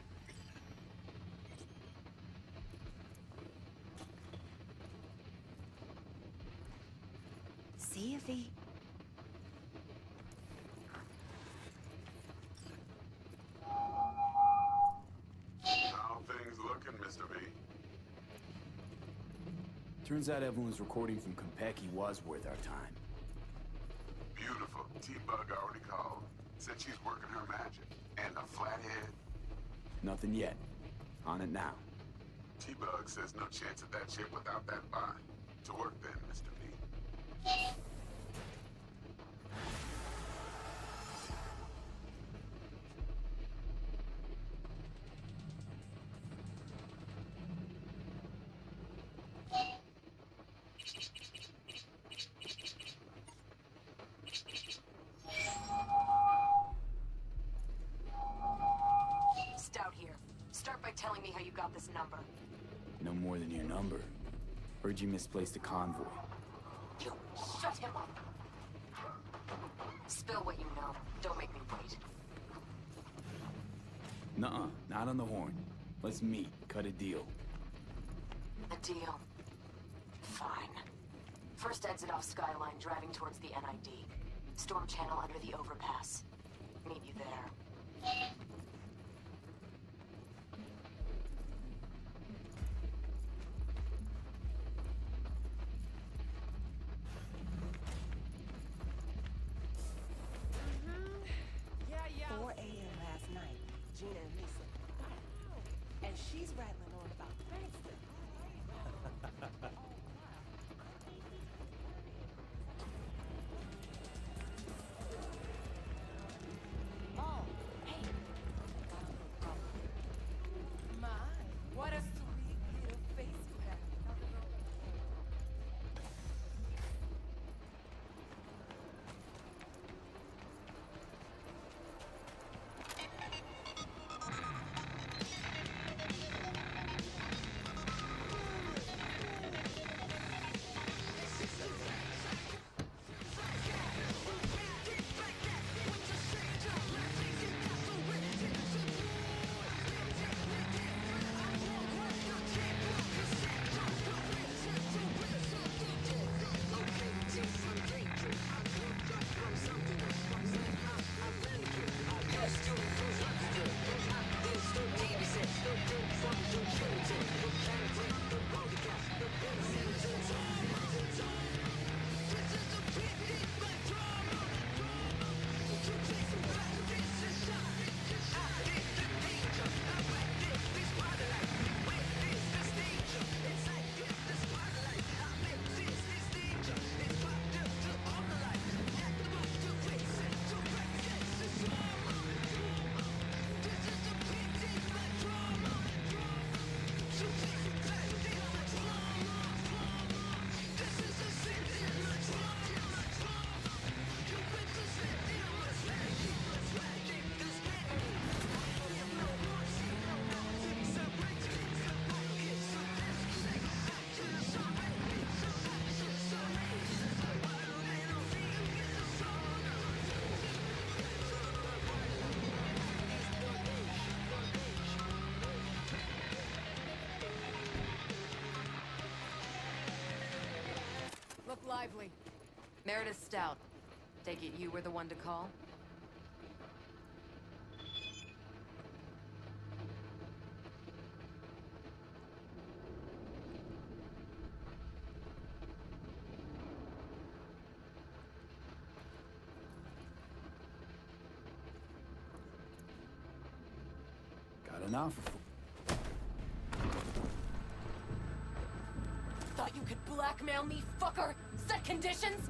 I: See you, V.
K: How things looking, Mr. V?
E: Turns out Evelyn's recording from Konpeki was worth our time.
K: Beautiful. T-Bug already called. Said she's working her magic. And a flathead.
E: Nothing yet. On it now.
K: T-Bug says no chance of that shit without that bond. To work then, Mr. V.
C: me how you got this number.
E: No more than your number. Heard you misplaced a convoy.
C: You shut him up. Spill what you know. Don't make me wait.
E: Nuh-uh, not on the horn. Let's meet, cut a deal.
C: A deal. Fine. First exit off Skyline, driving towards the NID. Storm channel under the overpass. Meet you there.
D: Yeah. 4 a.m. last night, Gina and Lisa. And she's rattling on about Cranston.
P: Oh, hey. My, what a sweet little face you have.
L: Look lively. Meredith Stout. Take it you were the one to call?
E: Got an offer for...
L: Thought you could blackmail me, fucker? Set conditions?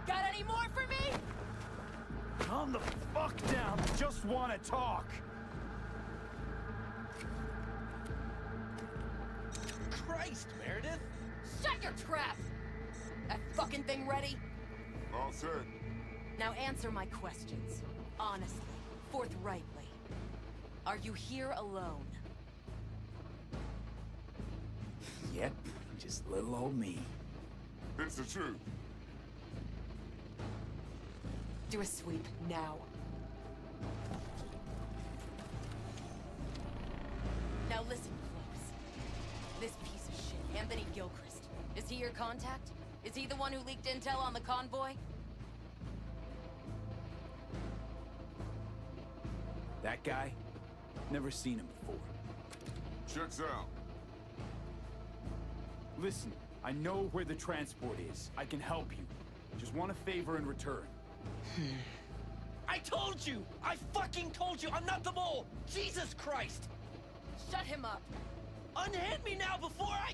L: Got any more for me?
M: Calm the fuck down. I just want to talk.
O: Christ, Meredith!
L: Shut your trap! That fucking thing ready?
K: All set.
L: Now answer my questions. Honestly, forthrightly. Are you here alone?
E: Yep, just little old me.
K: It's the truth.
L: Do a sweep, now. Now listen close. This piece of shit, Anthony Gilchrist. Is he your contact? Is he the one who leaked intel on the convoy?
E: That guy? Never seen him before.
K: Checks out.
E: Listen, I know where the transport is. I can help you. Just want a favor in return.
O: I told you! I fucking told you! I'm not the mole! Jesus Christ!
L: Shut him up!
O: Unhand me now before I...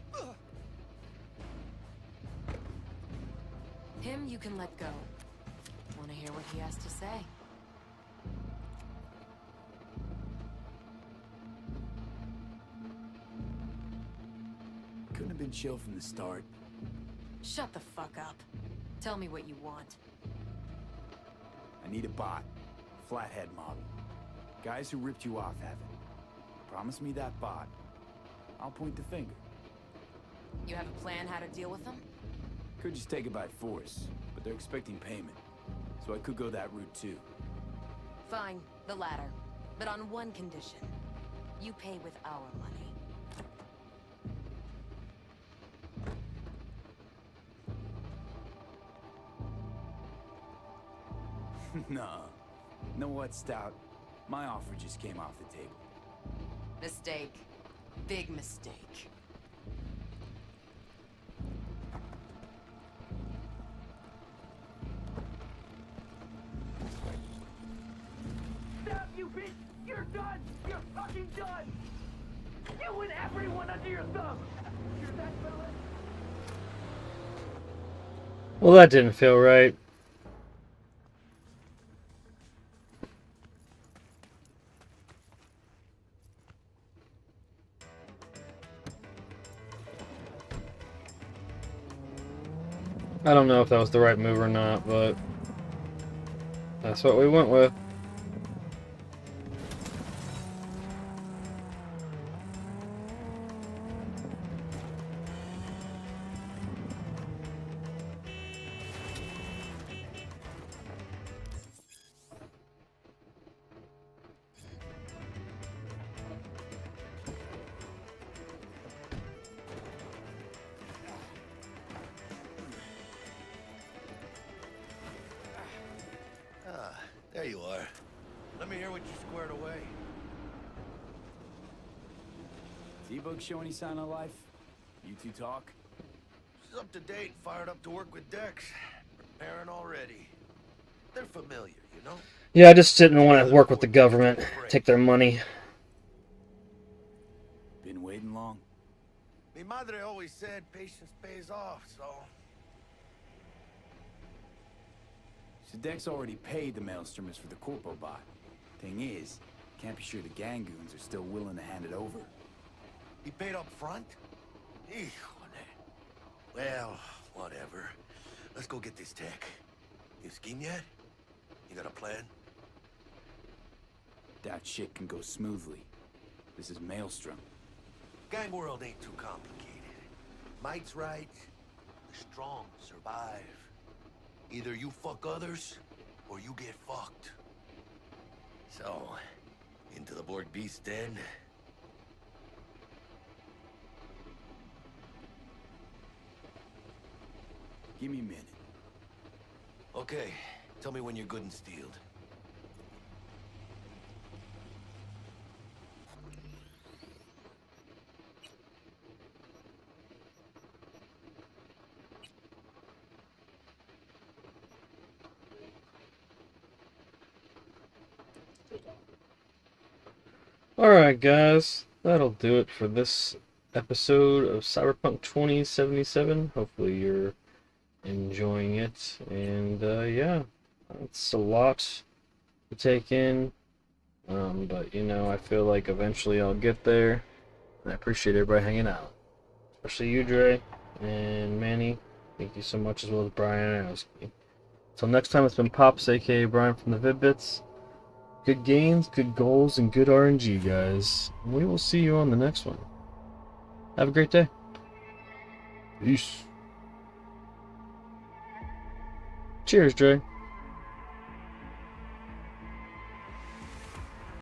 L: Him you can let go. Want to hear what he has to say?
E: Couldn't have been chill from the start.
L: Shut the fuck up. Tell me what you want.
E: I need a bot. Flathead model. Guys who ripped you off haven't. Promise me that bot. I'll point the finger.
L: You have a plan how to deal with them?
E: Could just take it by force, but they're expecting payment. So I could go that route too.
L: Fine, the latter. But on one condition. You pay with our money.
E: Nah. Know what, Stout? My offer just came off the table.
L: Mistake. Big mistake.
M: Stop, you bitch! You're done! You're fucking done! You and everyone under your thumb! Hear that, fella?
B: Well, that didn't feel right. I don't know if that was the right move or not, but that's what we went with.
H: There you are. Let me hear what you squared away.
E: T-Bug show any sign of life? You two talk?
H: She's up to date, fired up to work with Dex. Preparing already. They're familiar, you know?
B: Yeah, I just didn't want to work with the government, take their money.
E: Been waiting long?
H: Mi madre always said patience pays off, so...
E: So Dex already paid the Maelstromers for the Corpo bot. Thing is, can't be sure the Gangoons are still willing to hand it over.
H: He paid up front? Híjole. Well, whatever. Let's go get this tech. You scheme yet? You got a plan?
E: That shit can go smoothly. This is Maelstrom.
H: Gang world ain't too complicated. Mike's right. The strong survive. Either you fuck others, or you get fucked. So, into the Borg Beast den.
E: Give me a minute.
H: Okay, tell me when you're good and steeled.
B: Alright guys, that'll do it for this episode of Cyberpunk 2077. Hopefully you're enjoying it, and yeah, it's a lot to take in, but you know, I feel like eventually I'll get there, and I appreciate everybody hanging out, especially you, Dre, and Manny. Thank you so much, as well as Brian and Aoski. Until next time, it's been Pops, aka Brian from the Vid-Bits. Good games, good goals, and good RNG, guys. We will see you on the next one. Have a great day. Peace. Cheers, Dre.